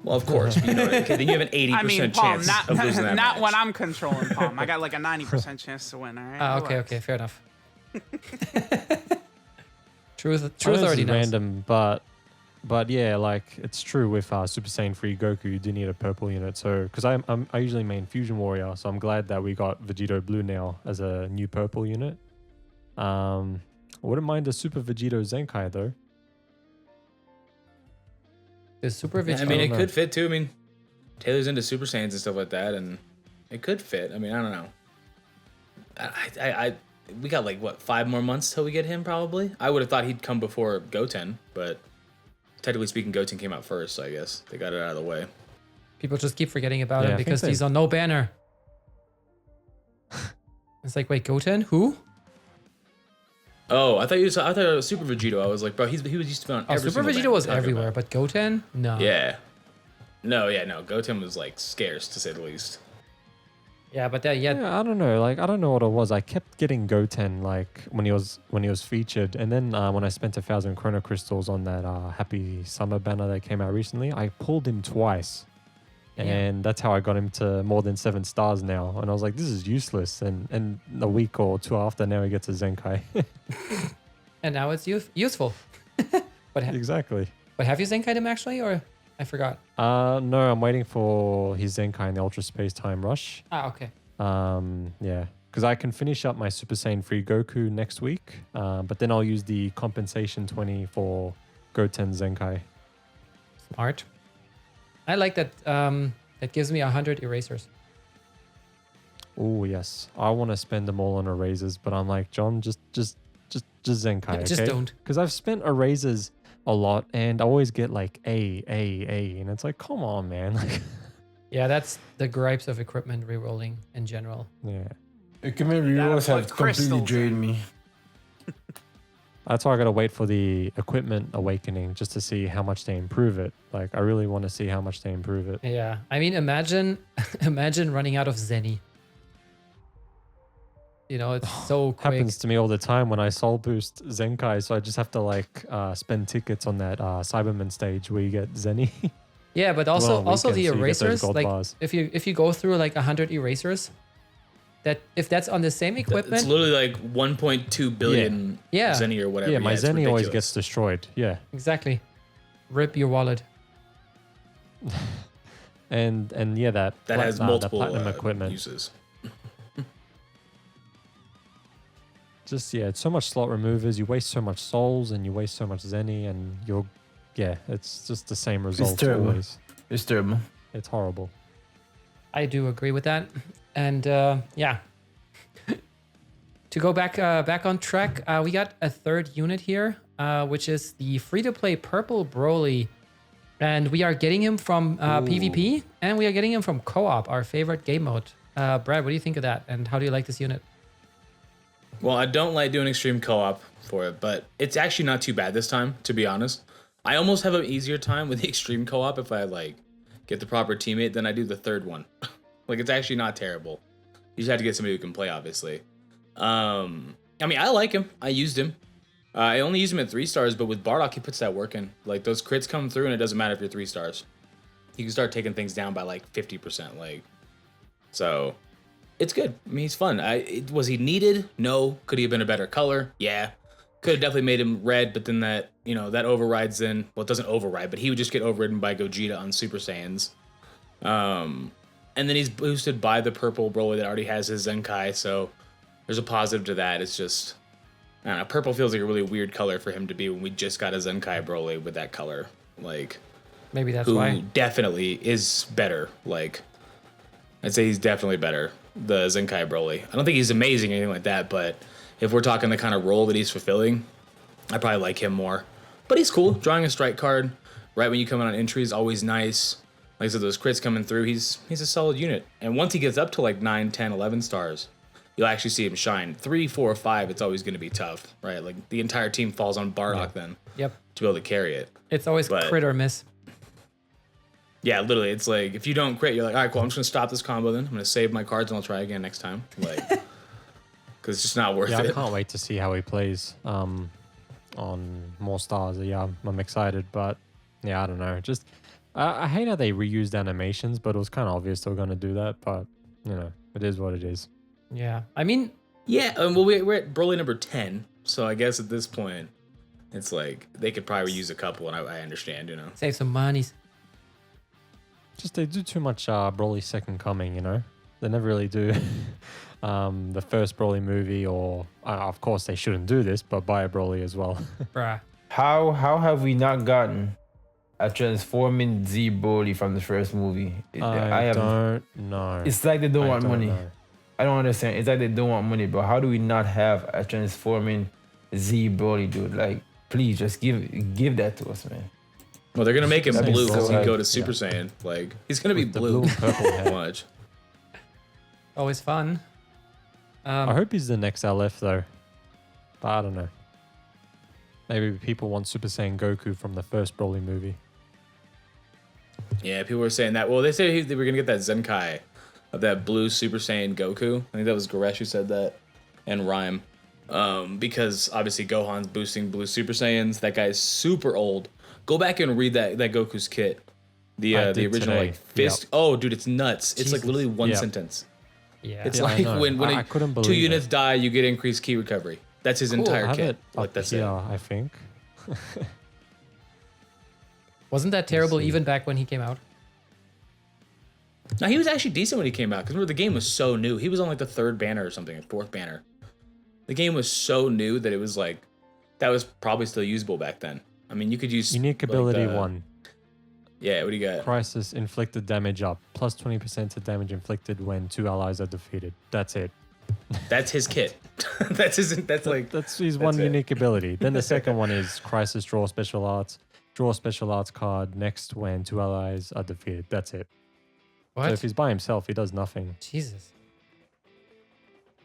Speaker 2: Well, of course. You know, okay, then you have an 80%
Speaker 3: I mean, Palm,
Speaker 2: chance of losing that
Speaker 3: not
Speaker 2: match.
Speaker 3: when I'm controlling Palm. I got like a 90% chance to win. All right.
Speaker 1: Okay, fair enough. Truth
Speaker 5: I know this
Speaker 1: already
Speaker 5: is
Speaker 1: knows.
Speaker 5: random, but yeah, like it's true with Super Saiyan 3 Goku, you do need a purple unit. So, because I usually main Fusion Warrior, so I'm glad that we got Vegito Blue now as a new purple unit. Wouldn't mind a Super Vegito Zenkai though.
Speaker 1: The Super
Speaker 2: Yeah,
Speaker 1: Vegeta.
Speaker 2: I mean,
Speaker 5: I
Speaker 2: it
Speaker 5: don't
Speaker 2: could fit too. I mean, Taylor's into Super Saiyans and stuff like that, and it could fit. I mean, I don't know. We got like what 5 more months till we get him probably. I would have thought he'd come before Goten, but technically speaking, Goten came out first, so I guess they got it out of the way.
Speaker 1: People just keep forgetting about
Speaker 5: Yeah,
Speaker 1: him
Speaker 5: I think
Speaker 1: because he's on no banner. It's like, wait, Goten? Who?
Speaker 2: Oh, I thought it was Super Vegito. I was like, bro, he was used to be on
Speaker 1: Oh,
Speaker 2: every
Speaker 1: Super
Speaker 2: single
Speaker 1: Vegeta
Speaker 2: banner
Speaker 1: was
Speaker 2: we're talking
Speaker 1: everywhere,
Speaker 2: about.
Speaker 1: but Goten? No.
Speaker 2: Yeah. No. Goten was like scarce to say the least.
Speaker 1: Yeah, but
Speaker 5: Yeah, I don't know. Like, I don't know what it was. I kept getting Goten like when he was featured, and then when I spent 1,000 Chrono Crystals on that Happy Summer banner that came out recently, I pulled him twice, and that's how I got him to more than 7 stars now. And I was like, this is useless. And a week or 2 after, now he gets a Zenkai.
Speaker 1: and now it's useful. But
Speaker 5: Exactly.
Speaker 1: have you Zenkai'd him actually, or I forgot?
Speaker 5: No, I'm waiting for his Zenkai in the Ultra Space Time Rush.
Speaker 1: Okay.
Speaker 5: Yeah, because I can finish up my Super Saiyan 3 Goku next week, but then I'll use the compensation 20 for Goten Zenkai.
Speaker 1: Smart. I like that. That gives me 100 erasers.
Speaker 5: Oh yes, I want to spend them all on erasers, but I'm like, John, just Zenkai, okay?
Speaker 1: Just don't.
Speaker 5: Because I've spent erasers a lot, and I always get like A, and it's like, come on, man. Like,
Speaker 1: Yeah, that's the gripes of equipment rerolling in general.
Speaker 5: yeah,
Speaker 4: Equipment
Speaker 3: You gotta
Speaker 4: rerolls have
Speaker 3: put
Speaker 4: completely
Speaker 3: crystals
Speaker 4: drained
Speaker 3: in.
Speaker 4: me.
Speaker 5: that's why I gotta wait for the Equipment Awakening just to see how much they improve it. Like, I really want to see how much they improve it.
Speaker 1: Yeah, I mean, imagine running out of Zenny. You know, it's so quick.
Speaker 5: Happens to me all the time when I soul boost Zenkai, so I just have to like spend tickets on that Cyberman stage where you get Zenny.
Speaker 1: Yeah, but
Speaker 5: Well,
Speaker 1: also
Speaker 5: on
Speaker 1: the
Speaker 5: weekends, so you get those
Speaker 1: erasers.
Speaker 5: gold
Speaker 1: Like
Speaker 5: bars.
Speaker 1: if you go through like 100 erasers, that if that's on the same
Speaker 2: It's
Speaker 1: equipment,
Speaker 2: literally like 1.2 billion
Speaker 1: Yeah.
Speaker 2: Zenny or whatever.
Speaker 5: Yeah, my
Speaker 2: it's
Speaker 5: Zenny always
Speaker 2: ridiculous.
Speaker 5: gets destroyed. Yeah,
Speaker 1: exactly, rip your wallet.
Speaker 5: and yeah, that
Speaker 2: has
Speaker 5: the
Speaker 2: multiple
Speaker 5: platinum equipment.
Speaker 2: uses.
Speaker 5: Just it's so much slot removers. You waste so much souls, and you waste so much Zenny, and it's just the same result
Speaker 4: terrible.
Speaker 5: always.
Speaker 4: It's terrible.
Speaker 5: It's horrible.
Speaker 1: I do agree with that, and yeah. To go back on track, we got a third unit here, which is the free-to-play Purple Broly, and we are getting him from PvP, and we are getting him from Co-op, our favorite game mode. Brad, what do you think of that, and how do you like this unit?
Speaker 2: Well, I don't like doing extreme co-op for it, but it's actually not too bad this time, to be honest. I almost have an easier time with the extreme co-op if I like get the proper teammate than I do the third one. Like, it's actually not terrible. You just have to get somebody who can play, obviously. I mean, I like him. I used him. I only use him at 3 stars, but with Bardock, he puts that work in. Like, those crits come through, and it doesn't matter if you're 3 stars. You can start taking things down by like 50%. Like, so it's good. I mean, he's fun. Was he needed? No. Could he have been a better color? Yeah. Could have definitely made him red, but then that overrides then. Well, it doesn't override, but he would just get overridden by Gogeta on Super Saiyans. And then he's boosted by the purple Broly that already has his Zenkai, so there's a positive to that. It's just, I don't know, purple feels like a really weird color for him to be when we just got a Zenkai Broly with that color. Like,
Speaker 1: Maybe that's
Speaker 2: who
Speaker 1: why.
Speaker 2: definitely is better. Like, I'd say he's definitely better, the Zenkai Broly. I don't think he's amazing or anything like that, but if we're talking the kind of role that he's fulfilling, I probably like him more. But he's cool. Drawing a strike card right when you come in on entry is always nice. Like I said, those crits coming through, he's a solid unit. And once he gets up to like 9, 10, 11 stars, you'll actually see him shine. 3, 4, 5, it's always going to be tough, right? Like, the entire team falls on Bardock then
Speaker 1: Yep.
Speaker 2: to be able to carry it.
Speaker 1: It's always
Speaker 2: But-
Speaker 1: crit or miss.
Speaker 2: Yeah, literally, it's like, if you don't crit, you're like, all right, cool, I'm just going to stop this combo then. I'm going to save my cards and I'll try again next time. Like, because it's just not worth
Speaker 5: Yeah, I
Speaker 2: it.
Speaker 5: can't wait to see how he plays on more stars. Yeah, I'm excited, but yeah, I don't know. Just I hate how they reused animations, but it was kind of obvious they were going to do that. But, it is what it is.
Speaker 1: Yeah. I mean...
Speaker 2: Yeah, well, we're at Broly number 10, so I guess at this point, it's like, they could probably reuse a couple, and I understand,
Speaker 1: Save some monies.
Speaker 5: Just they do too much Broly Second Coming, They never really do the first Broly movie, or of course they shouldn't do this, but buy a Broly as well.
Speaker 1: Bruh.
Speaker 4: How have we not gotten a transforming Z Broly from the first movie?
Speaker 5: I don't know.
Speaker 4: It's like they don't want money.
Speaker 5: Know.
Speaker 4: I don't understand. It's like they don't want money, but how do we not have a transforming Z Broly, dude? Like, please just give that to us, man.
Speaker 2: Well, they're gonna make him blue because he go to
Speaker 5: Yeah.
Speaker 2: Super Saiyan. Like, he's gonna be
Speaker 5: With the
Speaker 2: blue.
Speaker 5: blue and purple hair.
Speaker 2: Much.
Speaker 1: Always fun.
Speaker 5: I hope he's the next LF though, but I don't know. Maybe people want Super Saiyan Goku from the first Broly movie.
Speaker 2: Yeah, people were saying that. Well, they said they were gonna get that Zenkai of that blue Super Saiyan Goku. I think that was Goresh who said that, and Rhyme. Because obviously Gohan's boosting blue Super Saiyans. That guy's super old. Go back and read that Goku's kit. The original
Speaker 5: today.
Speaker 2: like fist. Yep. Oh, dude, it's nuts. It's like literally one sentence.
Speaker 1: Yeah.
Speaker 2: It's
Speaker 5: Yeah,
Speaker 2: like when
Speaker 5: I couldn't believe
Speaker 2: 2 units die, you get increased key recovery. That's his entire
Speaker 5: I have
Speaker 2: kit.
Speaker 5: it
Speaker 2: Like
Speaker 5: up
Speaker 2: that's
Speaker 5: here,
Speaker 2: it.
Speaker 5: I think.
Speaker 1: Wasn't that terrible
Speaker 5: see.
Speaker 1: even back when he came out?
Speaker 2: Now he was actually decent when he came out because remember the game was so new. He was on like the 3rd banner or something, or 4th banner. The game was so new that it was like that was probably still usable back then. I mean, you could use
Speaker 5: Unique
Speaker 2: like,
Speaker 5: ability 1.
Speaker 2: Yeah, what do you got?
Speaker 5: Crisis inflicted damage up. Plus 20% to damage inflicted when 2 allies are defeated. That's it.
Speaker 2: That's his kit. That's his
Speaker 5: His one
Speaker 2: it.
Speaker 5: unique ability. Then the second one is Crisis draw special arts. Draw a special arts card next when 2 allies are defeated. That's it.
Speaker 1: What?
Speaker 5: So if he's by himself, he does nothing.
Speaker 1: Jesus.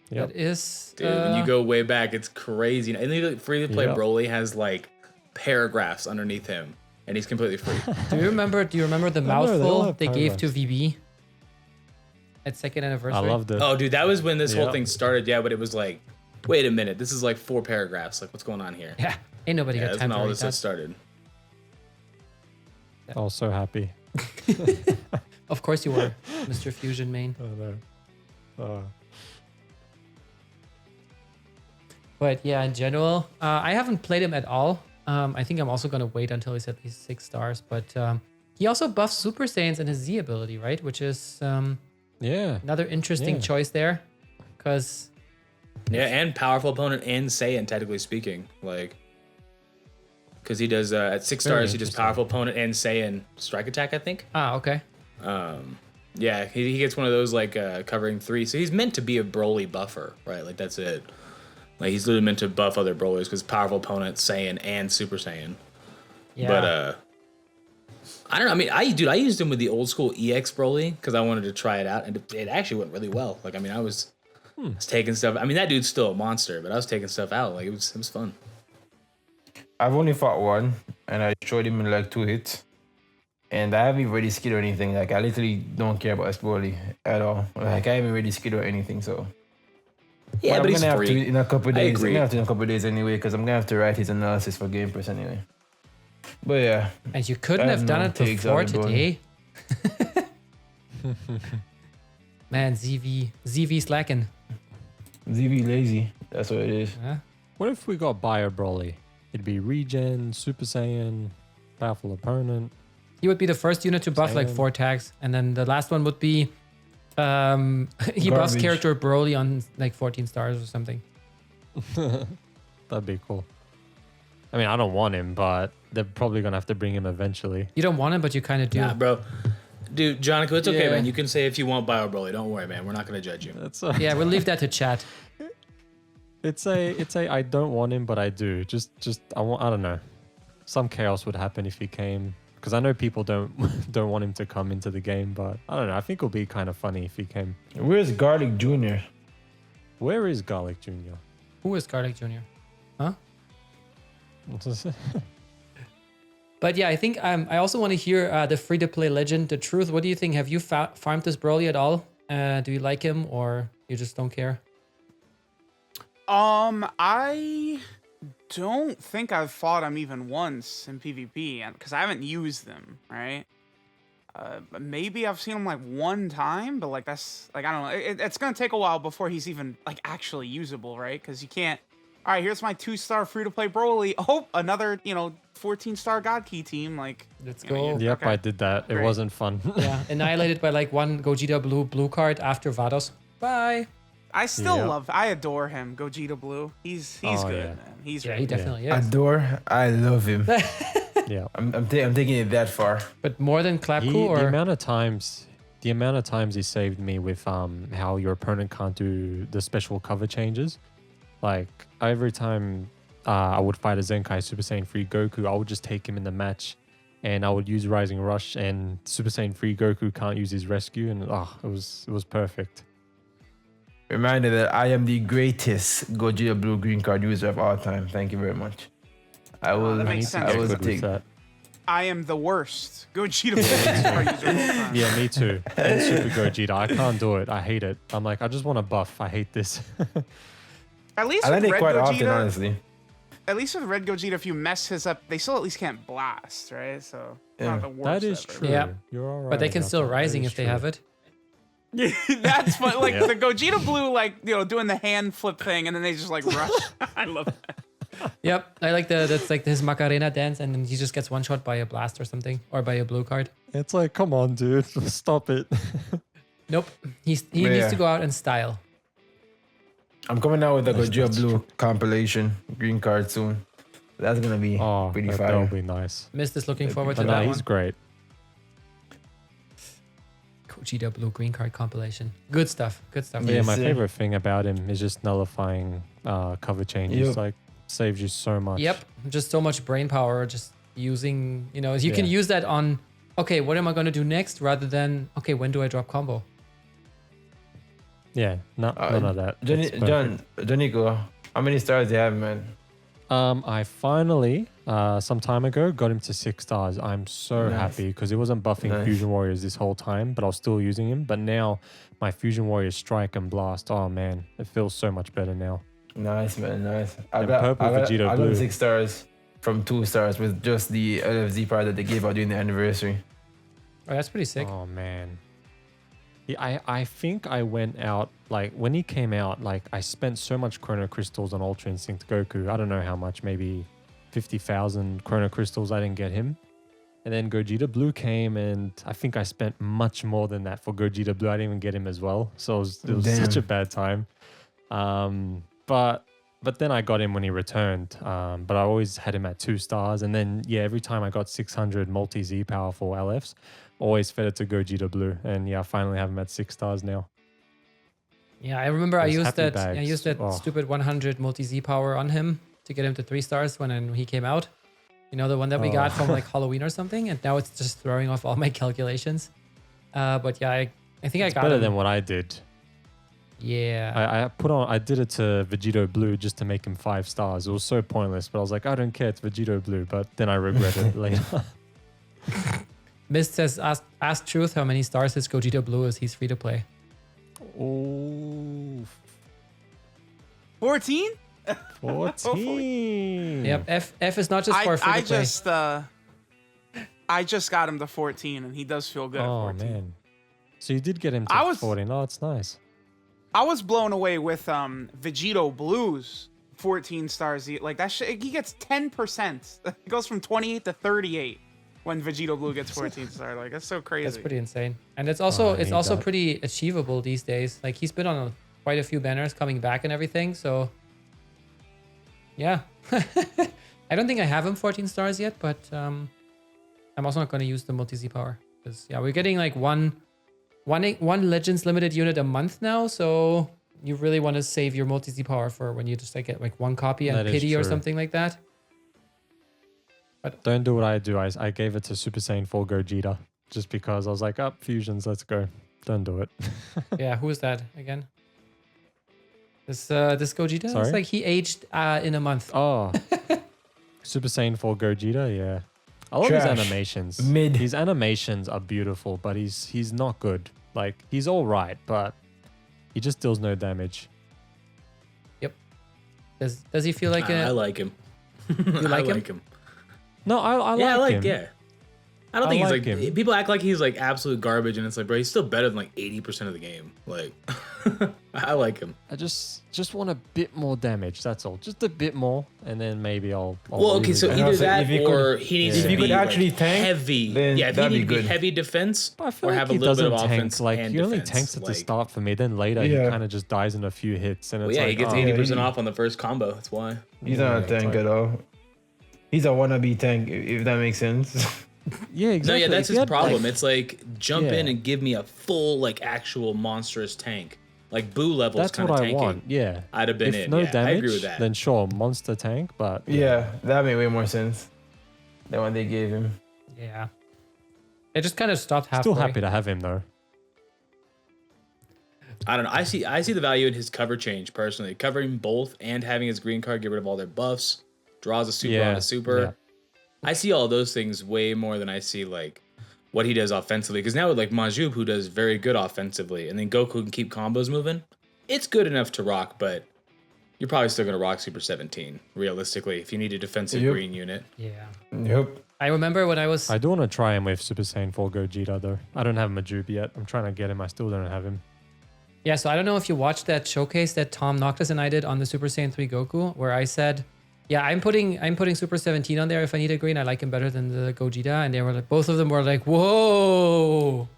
Speaker 5: Yep.
Speaker 1: That is...
Speaker 2: Dude, when you go way back, it's crazy. And the free-to-play
Speaker 5: Yep.
Speaker 2: Broly has like paragraphs underneath him, and he's completely free.
Speaker 1: Do you remember the
Speaker 5: know, they all
Speaker 1: mouthful
Speaker 5: have
Speaker 1: they gave to
Speaker 5: paragraphs.
Speaker 1: VB at 2nd anniversary?
Speaker 5: I loved it.
Speaker 2: Oh, dude, that was when this whole
Speaker 5: Yep.
Speaker 2: thing started. Yeah, but it was like, wait a minute, this is like 4 paragraphs. Like, what's going on here?
Speaker 1: Yeah. Ain't nobody
Speaker 2: Yeah,
Speaker 1: got
Speaker 2: that's
Speaker 1: time
Speaker 2: when
Speaker 1: to
Speaker 2: all
Speaker 1: read
Speaker 2: this stuff
Speaker 1: that.
Speaker 2: started.
Speaker 5: I was so happy.
Speaker 1: Of course you were, Mr. Fusion main.
Speaker 5: Oh, no.
Speaker 1: But yeah, in general, I haven't played him at all. I think I'm also going to wait until he's at least 6 stars. But he also buffs Super Saiyans and his Z ability, right? Which is
Speaker 5: Yeah.
Speaker 1: another interesting
Speaker 5: Yeah.
Speaker 1: choice there. Because,
Speaker 2: Yeah, and powerful opponent and Saiyan, technically speaking. Like, because he does, at 6
Speaker 5: Very
Speaker 2: stars, he does
Speaker 5: interesting.
Speaker 2: powerful opponent and Saiyan strike attack, I think.
Speaker 1: okay.
Speaker 2: Yeah, he gets one of those, like, covering 3. So he's meant to be a Broly buffer, right? Like, that's it. Like, he's literally meant to buff other Broly's because powerful opponent, Saiyan, and Super Saiyan.
Speaker 1: Yeah.
Speaker 2: But, I don't know. I mean, I used him with the old school EX Broly because I wanted to try it out, and it actually went really well. Like, I mean, I was taking stuff. I mean, that dude's still a monster, but I was taking stuff out. Like, it was fun.
Speaker 4: I've only fought one, and I showed him in like 2 hits. And I haven't really skilled or anything. Like, I literally don't care about Broly at all. Like, I haven't really skilled or anything, so.
Speaker 2: Yeah, but
Speaker 4: I'm
Speaker 2: he's
Speaker 4: gonna have
Speaker 2: free.
Speaker 4: to in a couple
Speaker 2: I
Speaker 4: days. I'm
Speaker 2: agree.
Speaker 4: gonna have to in a couple days anyway, because I'm gonna have to write his analysis for Game Press anyway. But yeah,
Speaker 1: And you couldn't
Speaker 4: I
Speaker 1: have
Speaker 4: have
Speaker 1: done
Speaker 4: no
Speaker 1: it
Speaker 4: takes
Speaker 1: before
Speaker 4: on it, boy.
Speaker 1: today. Man, ZV slacking.
Speaker 4: ZV lazy. That's what it is.
Speaker 1: Huh?
Speaker 5: What if we got Bio Broly? It'd be Regen, Super Saiyan, Powerful Opponent.
Speaker 1: He would be the first unit to buff like
Speaker 5: Same.
Speaker 1: 4 tags, and then the last one would be he buffs
Speaker 4: Garbage.
Speaker 1: character Broly on like 14 stars or something.
Speaker 5: That'd be cool. I mean, I don't want him, but they're probably gonna have to bring him eventually.
Speaker 1: You don't want him, but you kind of do.
Speaker 2: Nah, bro. Dude, Jonikku, it's okay,
Speaker 5: Yeah.
Speaker 2: man. You can say if you want Bio Broly. Don't worry, man. We're not going to judge you.
Speaker 5: That's
Speaker 1: Yeah, we'll leave that to chat.
Speaker 5: it's a I don't want him, but I do. Just I don't know. Some chaos would happen if he came, because I know people don't want him to come into the game, but I don't know. I think it'll be kind of funny if he came.
Speaker 4: Where's Garlic Jr.?
Speaker 5: Where is Garlic Jr.?
Speaker 1: Who is Garlic Jr.? Huh? But yeah, I think I also want to hear the free-to-play legend, Datruth. What do you think? Have you farmed this Broly at all? Do you like him, or you just don't care?
Speaker 3: I don't think I've fought him even once in PvP, because I haven't used them, right? Maybe I've seen him like one time, but like that's like I don't know. It's gonna take a while before he's even like actually usable, right? Because you can't. All right, here's my 2-star free-to-play Broly. Oh, another 14-star God Key team. Like
Speaker 1: Let's go.
Speaker 5: Yep,
Speaker 3: okay.
Speaker 5: I did that.
Speaker 3: Great.
Speaker 5: It wasn't fun.
Speaker 1: Yeah, annihilated by like one Gogeta blue card after Vados. Bye.
Speaker 3: I still
Speaker 5: Yeah.
Speaker 3: I adore him, Gogeta Blue. He's good,
Speaker 5: yeah.
Speaker 3: man. He's
Speaker 1: Yeah,
Speaker 3: really
Speaker 1: he
Speaker 3: good.
Speaker 1: definitely is.
Speaker 4: Adore. I love him.
Speaker 5: Yeah.
Speaker 4: I'm taking it that far.
Speaker 1: But more than Clapku or
Speaker 5: The amount of times he saved me with how your opponent can't do the special cover changes. Like every time I would fight a Zenkai Super Saiyan 3 Goku, I would just take him in the match and I would use Rising Rush and Super Saiyan 3 Goku can't use his rescue and it was perfect.
Speaker 4: Reminder that I am the greatest Gogeta Blue green card user of all time. Thank you very much. I will.
Speaker 3: that makes sense.
Speaker 4: I will
Speaker 5: Good with
Speaker 4: take.
Speaker 5: that.
Speaker 3: I am the worst Gogeta Blue user of all time.
Speaker 5: Yeah, me too. And Super Gogeta, I can't do it. I hate it. I'm like, I just want to buff. I hate this.
Speaker 3: At least
Speaker 4: I
Speaker 3: with
Speaker 4: land it
Speaker 3: Red
Speaker 4: quite
Speaker 3: Gogeta,
Speaker 4: often, honestly.
Speaker 3: at least with Red Gogeta, if you mess his up, they still at least can't blast, right? So it's not the worst.
Speaker 5: That is
Speaker 3: ever.
Speaker 5: true.
Speaker 1: Yeah.
Speaker 5: You're all right.
Speaker 1: but they can
Speaker 5: about
Speaker 1: still
Speaker 5: that. That
Speaker 1: rising
Speaker 5: is
Speaker 1: if they
Speaker 5: true.
Speaker 1: have it.
Speaker 3: That's fun. Like
Speaker 5: Yeah.
Speaker 3: the Gogeta Blue, like doing the hand flip thing, and then they just like rush. I love that.
Speaker 1: Yep, I like that's like his Macarena dance, and then he just gets one shot by a blast or something, or by a blue card.
Speaker 5: It's like, come on, dude, stop it.
Speaker 1: Nope, he
Speaker 4: Yeah.
Speaker 1: needs to go out in style.
Speaker 4: I'm coming out with a
Speaker 5: That's
Speaker 4: Gogeta Blue compilation green card soon. That's gonna be
Speaker 5: Oh,
Speaker 4: pretty
Speaker 5: that
Speaker 4: fire.
Speaker 5: would be nice.
Speaker 1: Mist is looking forward to
Speaker 5: But no,
Speaker 1: that
Speaker 5: he's
Speaker 1: one.
Speaker 5: great.
Speaker 1: Gogeta blue green card compilation. Good stuff. Good stuff.
Speaker 5: But yeah, my
Speaker 4: Yes, sir.
Speaker 5: favorite thing about him is just nullifying cover changes.
Speaker 4: Yep.
Speaker 5: Like, saves you so much.
Speaker 1: Yep, just so much brain power. Just using, you can
Speaker 5: Yeah.
Speaker 1: use that on. Okay, what am I gonna do next? Rather than okay, when do I drop combo?
Speaker 5: Yeah, none of that. It's perfect.
Speaker 4: Jonikku, how many stars do you have, man?
Speaker 5: I finally, some time ago, got him to 6 stars. I'm so
Speaker 4: Nice.
Speaker 5: happy because he wasn't buffing
Speaker 4: Nice.
Speaker 5: Fusion Warriors this whole time, but I was still using him. But now, my Fusion Warriors Strike and Blast, oh man, it feels so much better now.
Speaker 4: Nice, man, nice. I
Speaker 5: And
Speaker 4: got
Speaker 5: purple Vegeta
Speaker 4: I
Speaker 5: blue.
Speaker 4: got 6 stars from 2 stars with just the LFZ part that they gave out during the anniversary.
Speaker 1: Oh, that's pretty sick.
Speaker 5: Oh man. Yeah, I think I went out, like, when he came out, like, I spent so much Chrono Crystals on Ultra Instinct Goku. I don't know how much, maybe 50,000 Chrono Crystals. I didn't get him. And then Gogeta Blue came, and I think I spent much more than that for Gogeta Blue. I didn't even get him as well. So it was
Speaker 4: Damn.
Speaker 5: such a bad time. But then I got him when he returned. But I always had him at 2 stars. And then, yeah, every time I got 600 multi-Z power for LFs, always fed it to Gogeta Blue. And yeah, I finally have him at 6 stars now.
Speaker 1: Yeah, I remember I
Speaker 5: Those
Speaker 1: used
Speaker 5: happy
Speaker 1: that.
Speaker 5: bags.
Speaker 1: I used that
Speaker 5: Oh.
Speaker 1: stupid 100 multi Z power on him to get him to 3 stars when he came out. You know, the one that we got from like Halloween or something, and now it's just throwing off all my calculations. But yeah, I think I got
Speaker 5: Better
Speaker 1: him.
Speaker 5: than what I did.
Speaker 1: Yeah.
Speaker 5: I did it to Vegito Blue just to make him 5 stars. It was so pointless, but I was like, I don't care, it's Vegito Blue. But then I regretted it later.
Speaker 1: Mist says, ask Truth how many stars his Gogeta Blue is. He's free to play.
Speaker 5: Oh,
Speaker 3: 14?
Speaker 5: 14.
Speaker 1: Yep. F is not just for free to play.
Speaker 3: I just got him to 14, and he does feel good at
Speaker 5: Oh
Speaker 3: 14.
Speaker 5: man. So you did get him to
Speaker 3: I was-
Speaker 5: 14. Oh, it's nice.
Speaker 3: I was blown away with Vegito Blues 14 stars. Like that shit, he gets 10%. It goes from 28 to 38 when Vegito Blue gets 14 stars. Like that's so crazy.
Speaker 1: That's pretty insane. And it's also
Speaker 5: I need that.
Speaker 1: pretty achievable these days. Like he's been on quite a few banners coming back and everything. So yeah. I don't think I have him 14 stars yet, but I'm also not going to use the multi-Z power. Because yeah, we're getting like one Legends limited unit a month now, so you really want to save your multi-Z power for when you just like get like one copy and
Speaker 5: That is
Speaker 1: pity or
Speaker 5: true.
Speaker 1: something like that.
Speaker 5: Don't do what I do. I gave it to Super Saiyan 4 Gogeta just because I was like, up fusions, let's go. Don't do it.
Speaker 1: Yeah, who is that again? This Gogeta?
Speaker 5: Sorry?
Speaker 1: It's like he aged in a month.
Speaker 5: Oh. Super Saiyan 4 Gogeta, yeah. I love his
Speaker 4: Trash.
Speaker 5: animations.
Speaker 4: Mid.
Speaker 5: His animations are beautiful, but he's not good. Like, he's all right, but he just deals no damage.
Speaker 1: Does he feel like
Speaker 2: I
Speaker 1: a?
Speaker 2: like him.
Speaker 1: You like
Speaker 2: I
Speaker 1: him?
Speaker 2: like him.
Speaker 5: No, I
Speaker 2: Yeah,
Speaker 5: like him.
Speaker 2: yeah. I don't think
Speaker 5: like
Speaker 2: he's like
Speaker 5: him.
Speaker 2: people act like he's like absolute garbage, and it's like, bro, he's still better than like 80% of the game. Like, I like him.
Speaker 5: I just want a bit more damage. That's all. Just a bit more, and then maybe I'll
Speaker 2: Well, okay, so
Speaker 5: really
Speaker 2: either
Speaker 4: also,
Speaker 2: that
Speaker 4: if he
Speaker 2: or
Speaker 4: could-
Speaker 2: he needs
Speaker 4: if
Speaker 2: to
Speaker 4: he
Speaker 2: be
Speaker 4: could actually
Speaker 2: like,
Speaker 4: tank,
Speaker 2: heavy.
Speaker 4: then
Speaker 2: Yeah, if he
Speaker 4: that'd
Speaker 2: needs
Speaker 4: be
Speaker 2: to be
Speaker 4: good.
Speaker 2: heavy defense
Speaker 5: But I feel
Speaker 2: or
Speaker 5: like
Speaker 2: have a
Speaker 5: he
Speaker 2: little bit of
Speaker 5: doesn't tank.
Speaker 2: offense
Speaker 5: Like
Speaker 2: and
Speaker 5: he only
Speaker 2: defense,
Speaker 5: tanks at the
Speaker 2: like-
Speaker 5: start for me. Then later he
Speaker 4: Yeah.
Speaker 5: kind of just dies in a few hits, and
Speaker 2: Well,
Speaker 5: it's
Speaker 2: yeah,
Speaker 5: like,
Speaker 2: he gets
Speaker 5: oh,
Speaker 2: 80%
Speaker 4: he-
Speaker 2: off on the first combo. That's why.
Speaker 4: He's not a
Speaker 5: it's
Speaker 4: tank
Speaker 5: like-
Speaker 4: at all. He's a wannabe tank, if that makes sense.
Speaker 5: Yeah, exactly.
Speaker 2: No, yeah, that's
Speaker 5: If he
Speaker 2: his
Speaker 5: had,
Speaker 2: problem.
Speaker 5: like-
Speaker 2: It's like jump in
Speaker 5: Yeah.
Speaker 2: and give me a full, like, actual monstrous tank. Like Boo levels
Speaker 5: That's
Speaker 2: kind
Speaker 5: what
Speaker 2: of
Speaker 5: I
Speaker 2: tanking.
Speaker 5: want. Yeah.
Speaker 2: I'd have been
Speaker 5: If
Speaker 2: in.
Speaker 5: no
Speaker 2: Yeah,
Speaker 5: damage,
Speaker 2: I agree with that.
Speaker 5: then sure, monster tank. But
Speaker 4: Yeah, that made way more sense than what they gave him.
Speaker 1: Yeah. It just kind of stopped halfway.
Speaker 5: still happy to have him though.
Speaker 2: I don't know. I see the value in his cover change personally. Covering both and having his green card get rid of all their buffs, draws a super on a super.
Speaker 5: Yeah.
Speaker 2: I see all those things way more than I see like what he does offensively. Because now with like Majub, who does very good offensively, and then Goku can keep combos moving, it's good enough to rock, but you're probably still gonna rock Super 17, realistically, if you need a defensive
Speaker 4: Yep.
Speaker 2: green unit.
Speaker 1: Yeah.
Speaker 4: Yep.
Speaker 1: I remember when I was.
Speaker 5: I do want to try him with Super Saiyan 4 Gogeta though. I don't have Majub yet. I'm trying to get him. I still don't have him.
Speaker 1: Yeah, so I don't know if you watched that showcase that Tom Noctis and I did on the Super Saiyan 3 Goku, where I said, yeah, I'm putting Super 17 on there if I need a green. I like him better than the Gogeta. And they were like, both of them were like, whoa.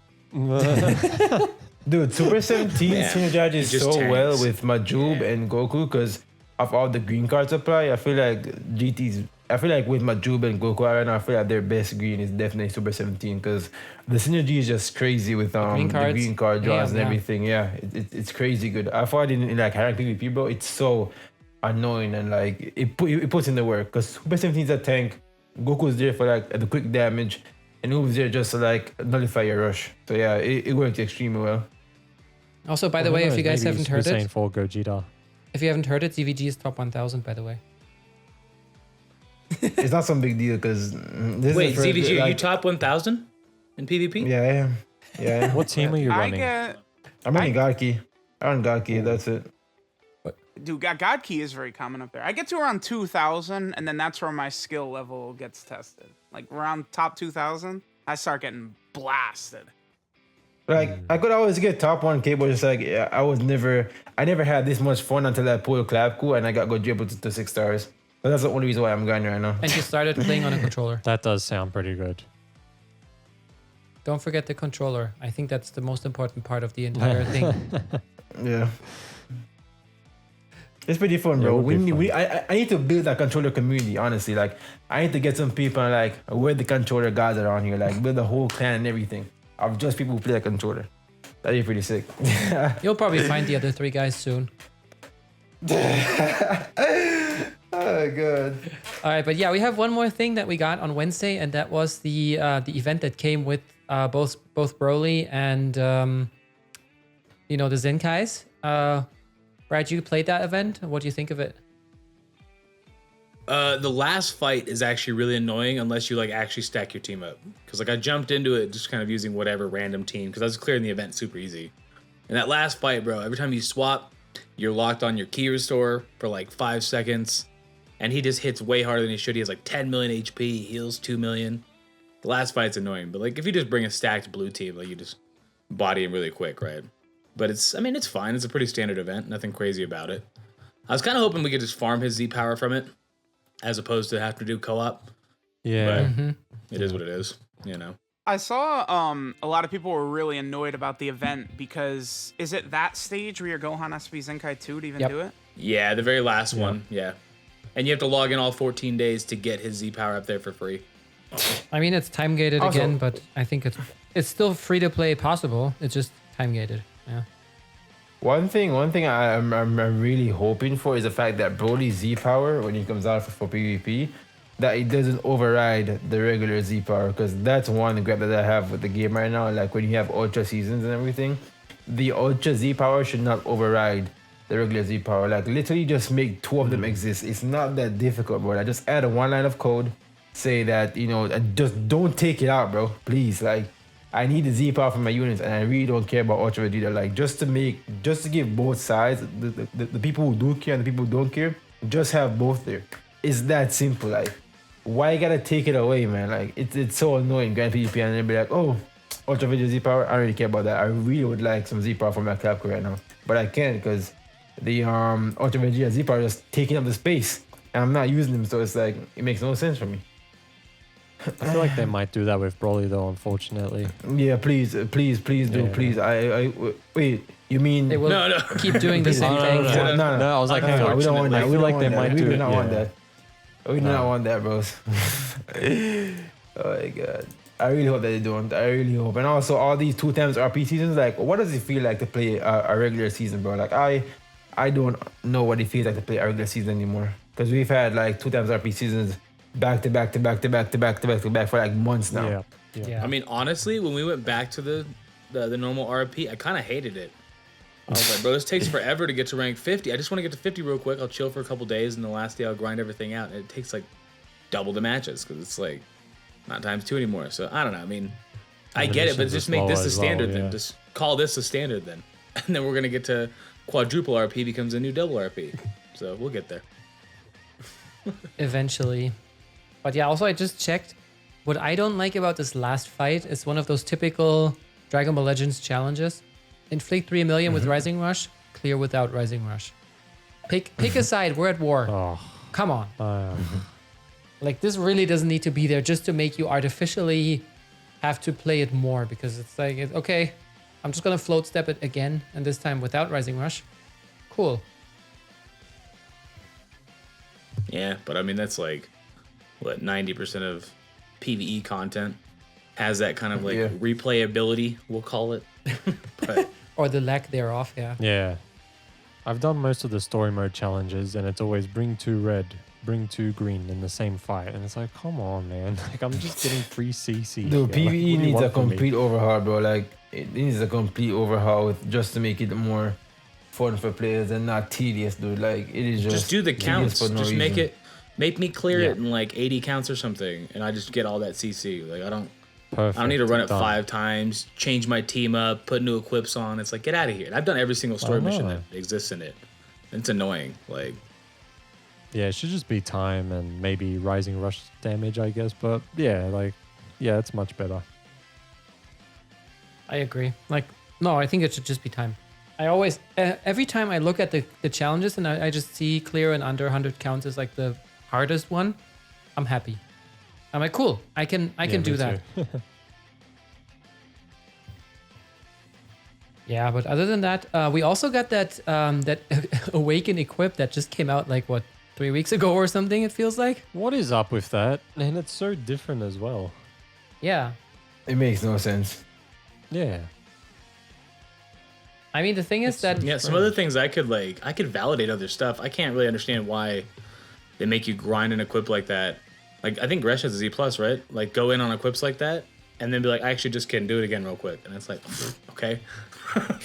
Speaker 4: Dude, Super 17
Speaker 2: Yeah,
Speaker 4: synergizes
Speaker 2: it just
Speaker 4: so
Speaker 2: tanks.
Speaker 4: well with Majub and Goku because of all the green card supply. I feel like with Majub and Goku right now, I feel like their best green is definitely Super 17 because the synergy is just crazy with the
Speaker 1: green cards?
Speaker 4: green card draws and
Speaker 1: Yeah.
Speaker 4: everything. Yeah, it's crazy good. I thought in like high rank PvP, bro, it's so annoying and like it puts in the work because Super 17 is a tank. Goku's there for like the quick damage, and Ube's there just to like nullify your rush. So yeah, it works extremely well.
Speaker 1: Also, by the way, if you guys haven't heard
Speaker 5: Super Saiyan
Speaker 1: it,
Speaker 5: 4 Gogeta.
Speaker 1: if you haven't heard it, ZVG is top 1000, by the way.
Speaker 4: It's not some big deal because this
Speaker 2: Wait,
Speaker 4: is the first,
Speaker 2: ZVG, are you
Speaker 4: like,
Speaker 2: top 1000 in PvP?
Speaker 4: Yeah, I am. Yeah.
Speaker 5: What team are you
Speaker 3: I
Speaker 5: running?
Speaker 3: get,
Speaker 4: I'm running Godkey. I run Godkey, that's it.
Speaker 3: dude, God Key is very common up there. I get to around 2,000, and then that's where my skill level gets tested. Like around top 2,000, I start getting blasted.
Speaker 4: Like I could always get top 1K, but just like yeah, I never had this much fun until I pulled Clapcool and I got go dribble to 6 stars. But that's the only reason why I'm going right now.
Speaker 1: And you started playing on a controller.
Speaker 5: That does sound pretty good.
Speaker 1: Don't forget the controller. I think that's the most important part of the entire thing.
Speaker 4: Yeah. It's pretty fun,
Speaker 5: Yeah,
Speaker 4: bro.
Speaker 5: it would be fun.
Speaker 4: I need to build a controller community, honestly. Like, I need to get some people like where the controller guys around here, like build a whole clan and everything of just people who play a controller. That'd be pretty sick.
Speaker 1: You'll probably find the other 3 guys soon.
Speaker 4: Oh god.
Speaker 1: All right, but yeah, we have one more thing that we got on Wednesday, and that was the event that came with both Broly and the Zenkais. Brad, you played that event. What do you think of it?
Speaker 2: The last fight is actually really annoying unless you like actually stack your team up. Because like I jumped into it just kind of using whatever random team because I was clearing the event super easy. And that last fight, bro, every time you swap, you're locked on your key restore for like 5 seconds. And he just hits way harder than he should. He has like 10 million HP, he heals 2 million. The last fight's annoying, but like if you just bring a stacked blue team, like you just body him really quick, right? But it's fine. It's a pretty standard event. Nothing crazy about it. I was kind of hoping we could just farm his Z power from it, as opposed to have to do co-op.
Speaker 5: Yeah.
Speaker 2: But it is what it is, you know.
Speaker 3: I saw a lot of people were really annoyed about the event because is it that stage where your Gohan has to be Zenkai 2 to even
Speaker 1: Yep.
Speaker 3: do it?
Speaker 2: Yeah, the very last one, yeah. And you have to log in all 14 days to get his Z power up there for free.
Speaker 1: I mean, it's time gated
Speaker 4: Also-
Speaker 1: again, but I think it's still free to play possible. It's just time gated. Yeah.
Speaker 4: One thing I'm really hoping for is the fact that Broly's Z power, when he comes out for PvP, that it doesn't override the regular Z power, because that's one grab that I have with the game right now. Like when you have Ultra seasons and everything, the Ultra Z power should not override the regular Z power. Like literally just make 2 of them exist. It's not that difficult, bro. I just add a 1 line of code, say that, just don't take it out, bro. Please, like, I need the Z power for my units, and I really don't care about Ultra Vegeta. Like, just to give both sides, the people who do care and the people who don't care, just have both there. It's that simple. Like, why you gotta take it away, man? Like it's so annoying. Grand PvP and they'll be like, oh, Ultra Video Z power. I don't really care about that. I really would like some Z power for my Clapco right now, but I can't because the Ultra Video Z power is just taking up the space, and I'm not using them, so it's like it makes no sense for me.
Speaker 5: I feel like they might do that with Broly though, unfortunately.
Speaker 4: Yeah, please do, please. I wait. You mean
Speaker 1: they will keep doing the same thing?
Speaker 5: No, I was like, hang on.
Speaker 4: We don't want that.
Speaker 5: I feel like they might do it.
Speaker 4: We do not want that. We do not want that, bros. Oh my god. I really hope that they don't. I really hope. And also, all these 2 times RP seasons, like, what does it feel like to play a regular season, bro? Like, I don't know what it feels like to play a regular season anymore. Because we've had like 2 times RP seasons back to back for like months now.
Speaker 1: Yeah.
Speaker 2: I mean, honestly, when we went back to the normal RP, I kind of hated it. I was like, bro, this takes forever to get to rank 50. I just want to get to 50 real quick. I'll chill for a couple days, and the last day I'll grind everything out. And it takes like double the matches because it's like not ×2 anymore. So I don't know. I mean, I get it, but just make this the standard then. Just call this the standard then. And then we're going to get to quadruple RP becomes a new double RP. So we'll get there.
Speaker 1: Eventually. But yeah, also I just checked. What I don't like about this last fight is one of those typical Dragon Ball Legends challenges. Inflict 3 million with Rising Rush, clear without Rising Rush. Pick a side, we're at war.
Speaker 5: Oh.
Speaker 1: Come on. Like, this really doesn't need to be there just to make you artificially have to play it more, because it's like, okay, I'm just gonna float step it again, and this time without Rising Rush. Cool.
Speaker 2: Yeah, but I mean, that's like, what, 90% of PvE content has that kind of like replayability, we'll call it. But
Speaker 1: or the lack thereof, yeah.
Speaker 5: Yeah. I've done most of the story mode challenges, and it's always bring 2 red, bring 2 green in the same fight. And it's like, come on, man. Like, I'm just getting free CC.
Speaker 4: Dude, PvE needs a complete overhaul, bro. Like, it needs a complete overhaul just to make it more fun for players and not tedious, dude. Like, it is just
Speaker 2: do the counts. Just make me clear it in like 80 counts or something, and I just get all that CC. Like, I don't need to run it 5 times, change my team up, put new equips on. It's like, get out of here. And I've done every single story mission that exists in it. It's annoying. Like,
Speaker 5: yeah, it should just be time and maybe Rising Rush damage, I guess. But yeah, like, yeah, it's much better.
Speaker 1: I agree. Like, no, I think it should just be time. I always, every time I look at the challenges and I just see clear and under 100 counts is like the hardest one, I'm happy. I'm like, cool, I can do that. Yeah, but other than that, we also got that that Awaken equip that just came out like, what, 3 weeks ago or something, it feels like?
Speaker 5: What is up with that? And it's so different as well.
Speaker 1: Yeah.
Speaker 4: It makes no sense.
Speaker 5: Yeah.
Speaker 1: I mean, the thing is that...
Speaker 2: Yeah, some other things I could validate other stuff. I can't really understand why they make you grind an equip like that. Like, I think Gresh has a Z+, right? Like, go in on equips like that, and then be like, I actually just can do it again real quick. And it's like, okay.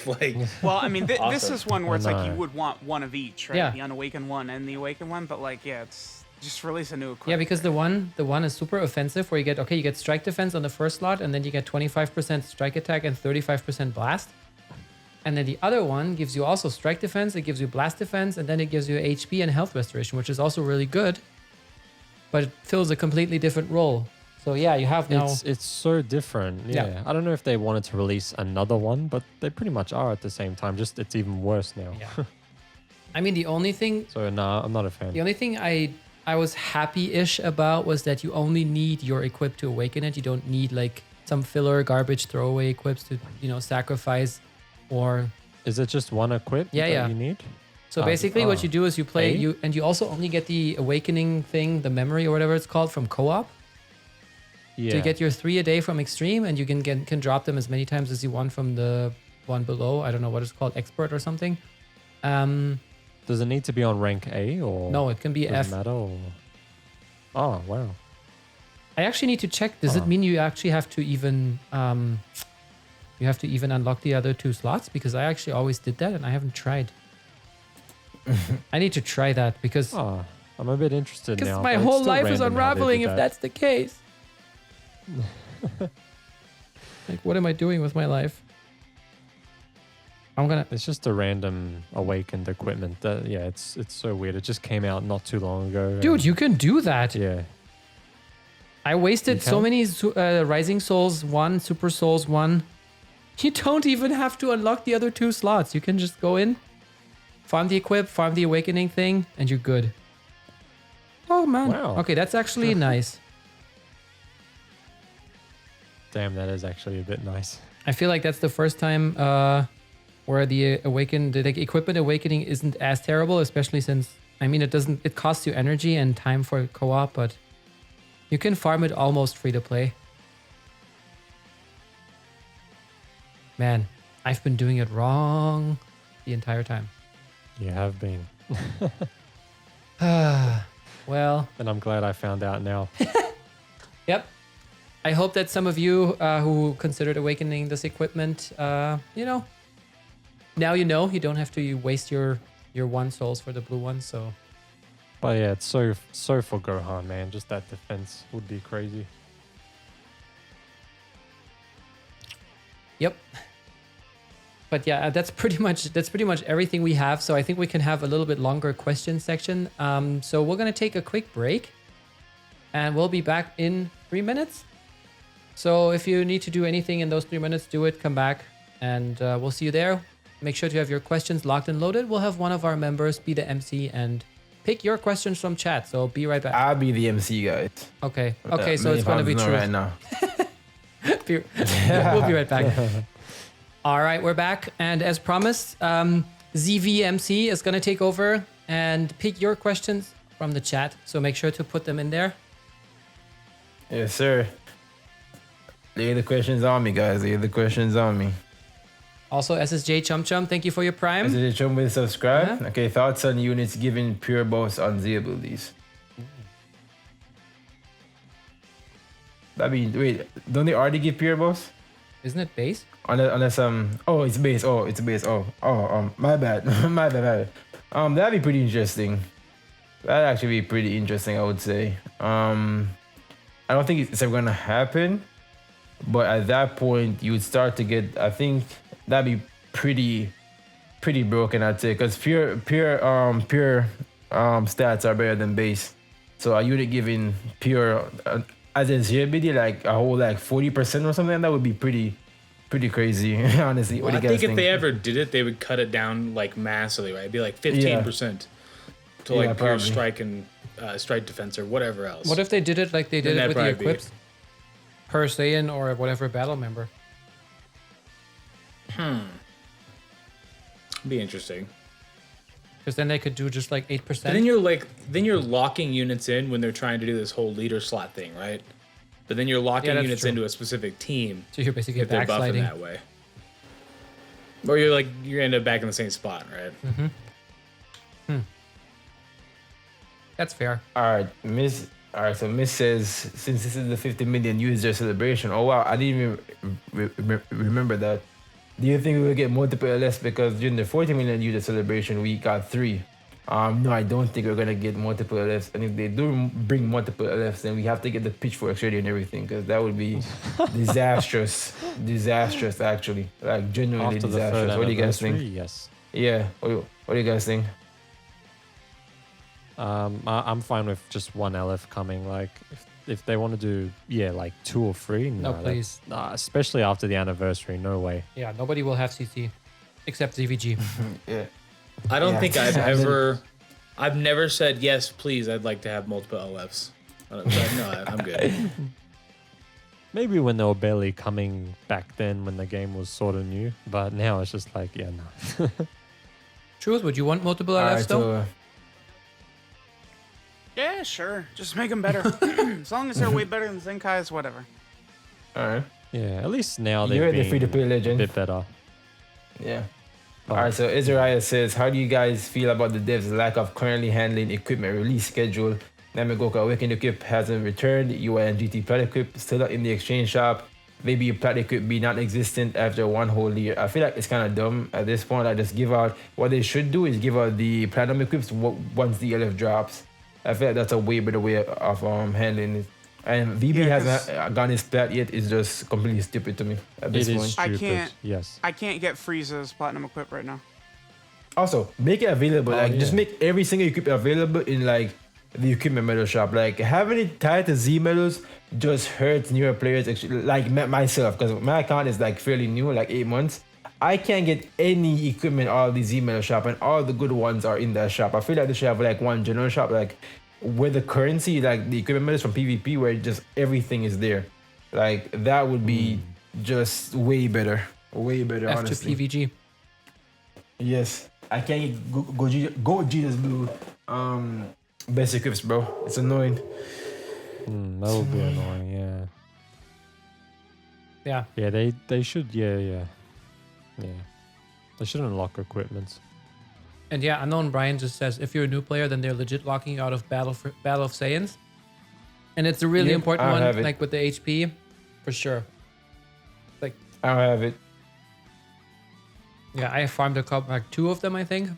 Speaker 2: Like,
Speaker 3: well, I mean,
Speaker 2: awesome.
Speaker 3: This is one where it's like you would want one of each, right?
Speaker 1: Yeah.
Speaker 3: The Unawakened one and the Awakened one, but like, yeah, it's just release a new equip.
Speaker 1: Yeah, because the one is super offensive, where you get strike defense on the first slot, and then you get 25% strike attack and 35% blast. And then the other one gives you also strike defense, it gives you blast defense, and then it gives you HP and health restoration, which is also really good. But it fills a completely different role. So yeah, you have now...
Speaker 5: It's so different, yeah. I don't know if they wanted to release another one, but they pretty much are at the same time, just it's even worse now.
Speaker 1: Yeah. I mean, the only thing...
Speaker 5: So nah, I'm not a fan.
Speaker 1: The only thing I was happy-ish about was that you only need your equip to awaken it. You don't need like some filler, garbage, throwaway equips to, sacrifice or...
Speaker 5: Is it just one equip
Speaker 1: that
Speaker 5: you need?
Speaker 1: So basically what you do is you play, you also only get the awakening thing, the memory or whatever it's called, from co-op.
Speaker 5: Yeah.
Speaker 1: To get your 3 a day from extreme, and you can drop them as many times as you want from the one below. I don't know what it's called, expert or something.
Speaker 5: Does it need to be on rank A or
Speaker 1: no? It can be F.
Speaker 5: Matter or... Oh wow!
Speaker 1: I actually need to check. Does it mean you actually have to even unlock the other 2 slots? Because I actually always did that and I haven't tried. I need to try that because
Speaker 5: I'm a bit interested now.
Speaker 1: Because my whole life is unraveling if that's the case. Like, what am I doing with my life?
Speaker 5: It's just a random awakened equipment. It's so weird. It just came out not too long ago.
Speaker 1: Dude, you can do that.
Speaker 5: Yeah.
Speaker 1: I wasted so many Rising Souls 1, Super Souls 1. You don't even have to unlock the other 2 slots. You can just go in, farm the equip, farm the awakening thing, and you're good. Oh, man.
Speaker 5: Wow.
Speaker 1: Okay, that's actually nice.
Speaker 5: Damn, that is actually a bit nice.
Speaker 1: I feel like that's the first time where the equipment awakening isn't as terrible, especially since, I mean, it costs you energy and time for co-op, but you can farm it almost free to play. Man, I've been doing it wrong the entire time.
Speaker 5: You have been.
Speaker 1: Well.
Speaker 5: And I'm glad I found out now.
Speaker 1: Yep. I hope that some of you who considered awakening this equipment, now you know you don't have to waste your 1 souls for the blue one, so.
Speaker 5: But yeah, it's so for Gohan, man. Just that defense would be crazy.
Speaker 1: Yep. But yeah, that's pretty much everything we have. So I think we can have a little bit longer question section. So we're gonna take a quick break, and we'll be back in 3 minutes. So if you need to do anything in those 3 minutes, do it. Come back, and we'll see you there. Make sure to have your questions locked and loaded. We'll have one of our members be the MC and pick your questions from chat. So be right back.
Speaker 4: I'll be the MC, guys.
Speaker 1: Okay. Okay. So it's gonna be true
Speaker 4: right now.
Speaker 1: We'll be right back. All right, we're back. And as promised, ZVMC is going to take over and pick your questions from the chat. So make sure to put them in there.
Speaker 4: Yes, sir. Lay the questions on me, guys. Lay the questions on me.
Speaker 1: Also, SSJ Chum Chum, thank you for your prime.
Speaker 4: SSJ Chum will subscribe.
Speaker 1: Yeah.
Speaker 4: Okay, thoughts on units giving pure boss on Z abilities. Wait, don't they already give pure boss?
Speaker 1: Isn't it base?
Speaker 4: Unless it's base. My bad. my bad. That'd be pretty interesting. That'd actually be pretty interesting, I would say. I don't think it's ever gonna happen, but at that point you would start to get. I think that'd be pretty broken, I'd say, because pure stats are better than base. So a unit giving pure as a ZBD like a whole like 40% or something, that would be pretty crazy, honestly.
Speaker 2: Well, I think if they ever did it, they would cut it down like massively, right? It'd be like 15% to like pure strike and strike defense or whatever else.
Speaker 1: What if they did it like they did it with the equips? Per Saiyan or whatever battle member.
Speaker 2: Be interesting.
Speaker 1: Because then they could do just like 8%.
Speaker 2: But then you're locking units in when they're trying to do this whole leader slot thing, right? But then you're locking units into a specific team.
Speaker 1: So you're basically
Speaker 2: if they're buffing that way. Or you end up back in the same spot, right?
Speaker 1: Mm-hmm. That's fair.
Speaker 4: Alright, so Miss says, since this is the 50 million user celebration, oh wow, I didn't even remember that. Do you think we will get multiple LS because during the 40 million user celebration we got 3? No, I don't think we're gonna get multiple LFs. And if they do bring multiple LFs, then we have to get the pitchforks ready and everything, because that would be disastrous. Disastrous, actually. Like genuinely
Speaker 5: After
Speaker 4: disastrous. What do you guys think?
Speaker 5: Yes.
Speaker 4: Yeah. What do you guys think?
Speaker 5: I'm fine with just 1 LF coming. Like if they want to do like 2 or 3,
Speaker 1: no, please.
Speaker 5: Especially after the anniversary, no way.
Speaker 1: Yeah, nobody will have CC except ZVG.
Speaker 4: Yeah.
Speaker 2: I don't think I've never said yes, please. I'd like to have multiple LFs. No, I'm good.
Speaker 5: Maybe when they were barely coming back then, when the game was sort of new, but now it's just like, yeah, no.
Speaker 1: Truth, would you want multiple LFs though?
Speaker 3: Yeah, sure. Just make them better. As long as they're way better than Zenkai's, whatever.
Speaker 4: All right.
Speaker 5: Yeah, at least now they've
Speaker 4: You're
Speaker 5: been
Speaker 4: the free-to-play legend.
Speaker 5: a bit better.
Speaker 4: Yeah. All right, so Israel says, how do you guys feel about the devs' lack of currently handling equipment release schedule? Namagoka Awakened Equip hasn't returned. UI and GT Plat Equip still in the exchange shop. Maybe Plat Equip be non-existent after 1 whole year. I feel like it's kind of dumb at this point. I just give out, what they should do is give out the Platinum Equips once the LF drops. I feel like that's a way better way of handling it. And VB hasn't gotten his plat yet. It's just completely stupid to me at this point.
Speaker 5: Stupid.
Speaker 3: I can't get Frieza's Platinum Equip right now.
Speaker 4: Also, make it available. Just make every single equip available in like the equipment medal shop. Like having it tied to Z medals just hurts newer players. Actually, like myself, because my account is like fairly new, like 8 months. I can't get any equipment out of the Z medal shop, and all the good ones are in that shop. I feel like they should have like one general shop, like where the currency, like the equipment medals from PvP, where just everything is there. Like that would be just way better, honestly.
Speaker 1: F to PVG.
Speaker 4: Yes, I can't get go Jesus Blue best equips, bro. It's annoying.
Speaker 5: That would be annoying. Yeah.
Speaker 1: Yeah.
Speaker 5: Yeah. They should. Yeah. They should unlock equipments.
Speaker 1: And yeah, Unknown Brian just says if you're a new player, then they're legit locking you out of Battle of Saiyans. And it's a really important one, like with the HP, for sure. Like
Speaker 4: I don't have it.
Speaker 1: Yeah, I farmed a couple, like 2 of them, I think,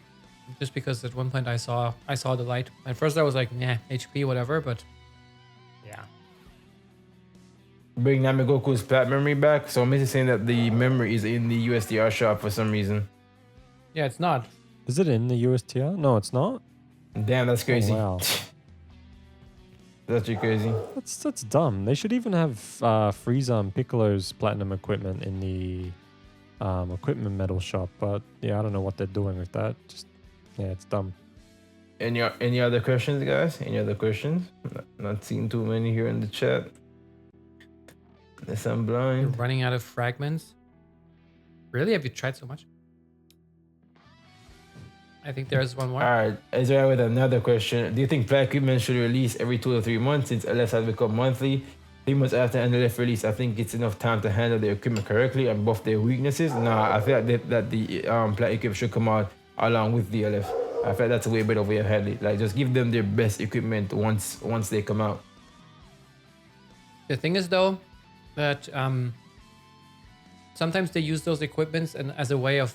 Speaker 1: just because at one point I saw the light. At first I was like, nah, HP, whatever, but yeah.
Speaker 4: Bring Namigoku's plat memory back. So I'm basically saying that the memory is in the USDR shop for some reason.
Speaker 1: Yeah, it's not.
Speaker 5: Is it in the USTR? No, it's not.
Speaker 4: Damn, that's crazy.
Speaker 5: Oh, wow.
Speaker 4: That's actually crazy.
Speaker 5: That's dumb. They should even have Frieza and Piccolo's platinum equipment in the equipment medal shop. But yeah, I don't know what they're doing with that. Just it's dumb.
Speaker 4: Any other questions, guys? Any other questions? Not seeing too many here in the chat. Unless I'm
Speaker 1: You're
Speaker 4: blind.
Speaker 1: running out of fragments. Really? Have you tried so much? I think there's one more.
Speaker 4: All right, Israel with another question. Do you think plat equipment should release every 2 or 3 months since LS has become monthly? 3 months after NLF release, I think it's enough time to handle the equipment correctly and buff their weaknesses. Nah, I feel like that the plat equipment should come out along with the LF. I feel like that's a way better way of handling it. Like just give them their best equipment once they come out.
Speaker 1: The thing is though, that sometimes they use those equipments and as a way of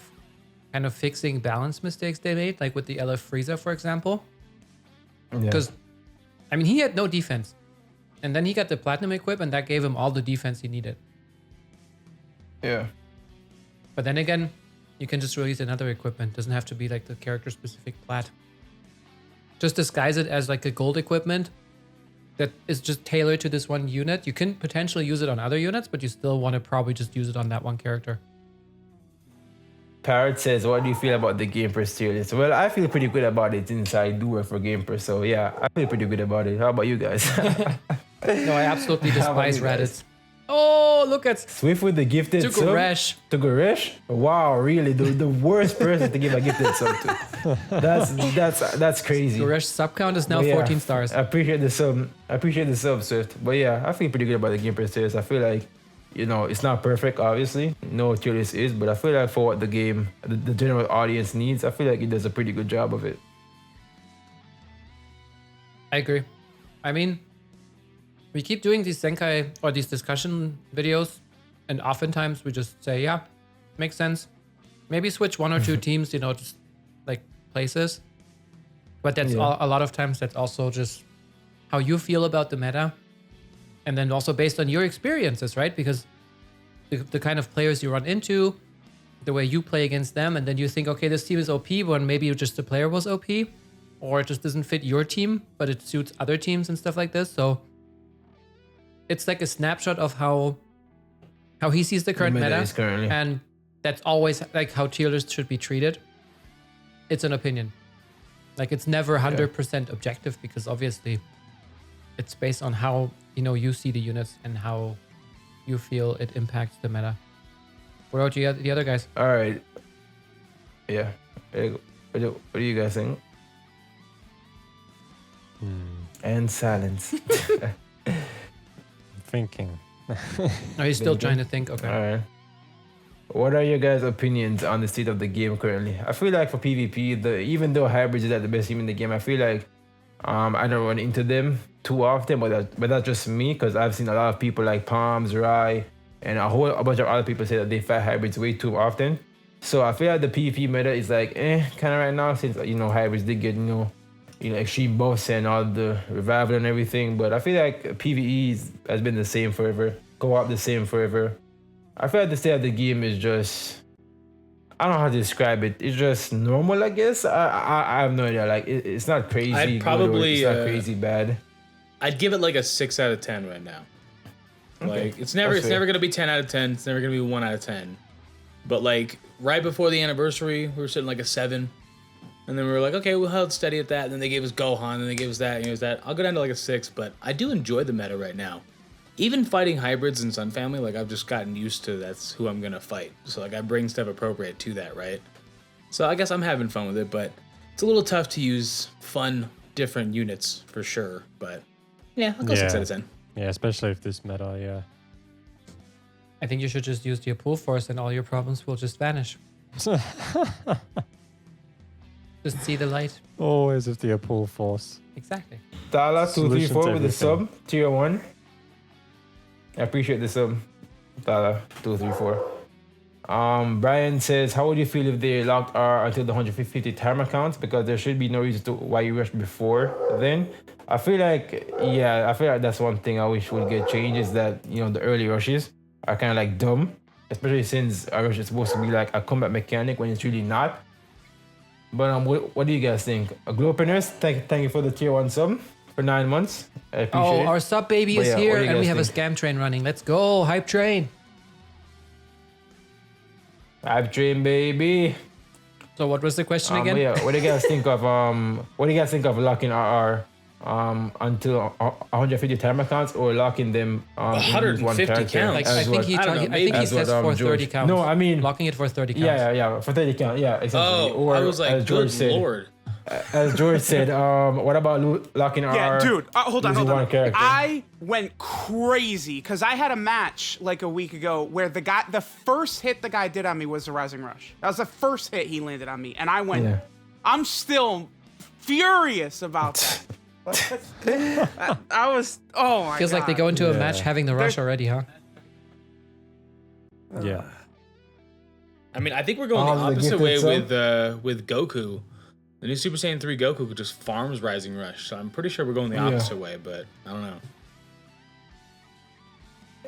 Speaker 1: kind of fixing balance mistakes they made, like with the LF Frieza, for example. Because, I mean, he had no defense. And then he got the platinum equip and that gave him all the defense he needed.
Speaker 4: Yeah.
Speaker 1: But then again, you can just release another equipment. Doesn't have to be like the character specific plat. Just disguise it as like a gold equipment that is just tailored to this one unit. You can potentially use it on other units, but you still want to probably just use it on that one character.
Speaker 4: Parrot says, what do you feel about the Game Press tier list? Well, I feel pretty good about it since I do work for Game Press. So yeah, I feel pretty good about it. How about you guys?
Speaker 1: No, I absolutely despise Reddit. Oh, look at
Speaker 4: Swift with the gifted sub. To Goresh? Wow, really? The worst person to give a gifted sub to. That's crazy.
Speaker 1: Goresh's sub count is now 14 stars.
Speaker 4: I appreciate the sub, Swift. But yeah, I feel pretty good about the Game Press tier list. I feel like, you know, it's not perfect, obviously. No tier list is, but I feel like for what the game, the general audience needs, I feel like it does a pretty good job of it.
Speaker 1: I agree. I mean, we keep doing these Zenkai or these discussion videos, and oftentimes we just say, yeah, makes sense. Maybe switch 1 or 2 teams, you know, just like places. But that's a lot of times that's also just how you feel about the meta. And then also based on your experiences, right? Because the kind of players you run into, the way you play against them, and then you think, okay, this team is OP when maybe just the player was OP, or it just doesn't fit your team, but it suits other teams and stuff like this. So it's like a snapshot of how he sees the current meta, and that's always like how tier lists should be treated. It's an opinion. Like it's never 100% objective because obviously it's based on how, you know, you see the units and how you feel it impacts the meta. What about you, the other guys?
Speaker 4: All right. Yeah. What do you guys think? And silence.
Speaker 5: Thinking.
Speaker 1: Are you still trying to think? Okay.
Speaker 4: All right. What are your guys' opinions on the state of the game currently? I feel like for PvP, even though hybrids is like the best team in the game, I feel like I don't run into them too often, but that's just me because I've seen a lot of people like Palms, Rai, and a bunch of other people say that they fight hybrids way too often. So I feel like the PvP meta is like kind of right now since, you know, hybrids did get, you know, extreme buffs and all the revival and everything. But I feel like PvE has been the same forever. Co-op the same forever. I feel like the state of the game is just, I don't know how to describe it. It's just normal, I guess. I have no idea. Like it's not crazy.
Speaker 2: I'd probably
Speaker 4: good or it's not crazy bad.
Speaker 2: I'd give it like a 6 out of 10 right now.
Speaker 4: Okay.
Speaker 2: Like it's never gonna be 10 out of 10. It's never gonna be 1 out of 10. But like right before the anniversary, we were sitting like a 7. And then we were like, okay, we'll held steady at that. And then they gave us Gohan, and they gave us that, and it was that. I'll go down to like a 6, but I do enjoy the meta right now. Even fighting hybrids in Sun Family, like I've just gotten used to that's who I'm gonna fight. So like I bring stuff appropriate to that, right? So I guess I'm having fun with it, but it's a little tough to use fun, different units for sure. But yeah, I'll go 6 out of 10.
Speaker 5: Yeah, especially if this meta, yeah.
Speaker 1: I think you should just use your pull force and all your problems will just vanish. Just see the light.
Speaker 5: Always with the pull force.
Speaker 1: Exactly.
Speaker 4: Tala 234 with the
Speaker 5: Solution
Speaker 4: sub, tier 1. I appreciate the sub. Tala 234. Brian says, how would you feel if they locked R until the 150 time accounts? Because there should be no reason to why you rush before then. I feel like that's one thing I wish would get changed is that, the early rushes are kind of like dumb, especially since a rush is supposed to be like a combat mechanic when it's really not. But what do you guys think? Glowpenners, thank you for the tier 1 sub for 9 months. I appreciate it.
Speaker 1: Our sub baby is here, and we have a scam train running. Let's go, hype train.
Speaker 4: Hype train, baby.
Speaker 1: So what was the question again?
Speaker 4: Yeah, what do you guys think of locking RR until 150 time accounts or locking them
Speaker 2: 150 counts?
Speaker 1: Like, I think he says for 30 counts.
Speaker 4: No, I mean
Speaker 1: locking it for 30 counts.
Speaker 4: Yeah, for 30 count. Yeah, exactly.
Speaker 2: Oh, I was like, good lord.
Speaker 4: As George said, what about locking RR?
Speaker 3: Yeah, dude. Hold on.
Speaker 4: Character?
Speaker 3: I went crazy because I had a match like a week ago where the first hit the guy did on me was the Rising Rush. That was the first hit he landed on me, and I went. Yeah. I'm still furious about that. I was. Oh my god.
Speaker 1: Feels like they go into a match having the rush already, huh?
Speaker 5: Yeah.
Speaker 2: I mean, I think we're going the opposite way with Goku. The new Super Saiyan 3 Goku just farms Rising Rush, so I'm pretty sure we're going the opposite way, but I don't know.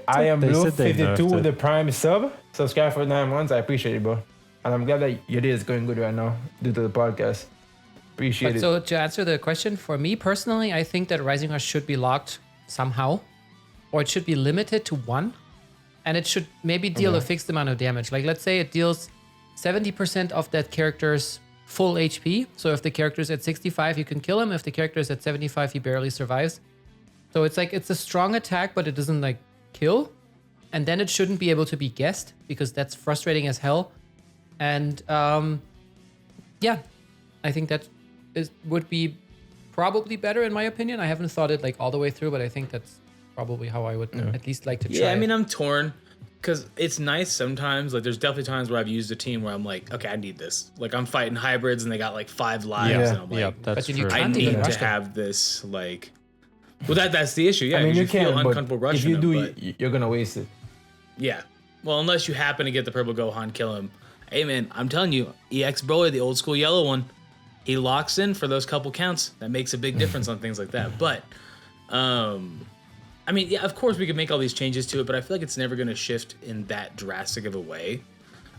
Speaker 4: I am Blue 52 with the Prime sub. Subscribe for 9 months. I appreciate it, bro. And I'm glad that your day is going good right now due to the podcast. Appreciate it.
Speaker 1: So to answer the question, for me personally, I think that Rising Rush should be locked somehow, or it should be limited to 1, and it should maybe deal a fixed amount of damage. Like let's say it deals 70% of that character's full HP. So if the character is at 65, you can kill him. If the character is at 75, he barely survives. So it's like it's a strong attack, but it doesn't like kill. And then it shouldn't be able to be guessed because that's frustrating as hell. And yeah, I think that would be probably better in my opinion. I haven't thought it like all the way through, but I think that's probably how I would at least like to try.
Speaker 2: Yeah, I mean, I'm torn. Because it's nice sometimes, like there's definitely times where I've used a team where I'm like, okay, I need this. Like I'm fighting hybrids and they got like 5 lives and I'm like,
Speaker 5: that's true.
Speaker 2: I need to have this like, well that's the issue. Yeah, I mean, you feel uncomfortable rushing
Speaker 4: if you do, you're going to waste it.
Speaker 2: Yeah. Well, unless you happen to get the purple Gohan, kill him. Hey man, I'm telling you, EX Broly, the old school yellow one, he locks in for those couple counts. That makes a big difference on things like that. But, I mean, yeah, of course we could make all these changes to it, but I feel like it's never going to shift in that drastic of a way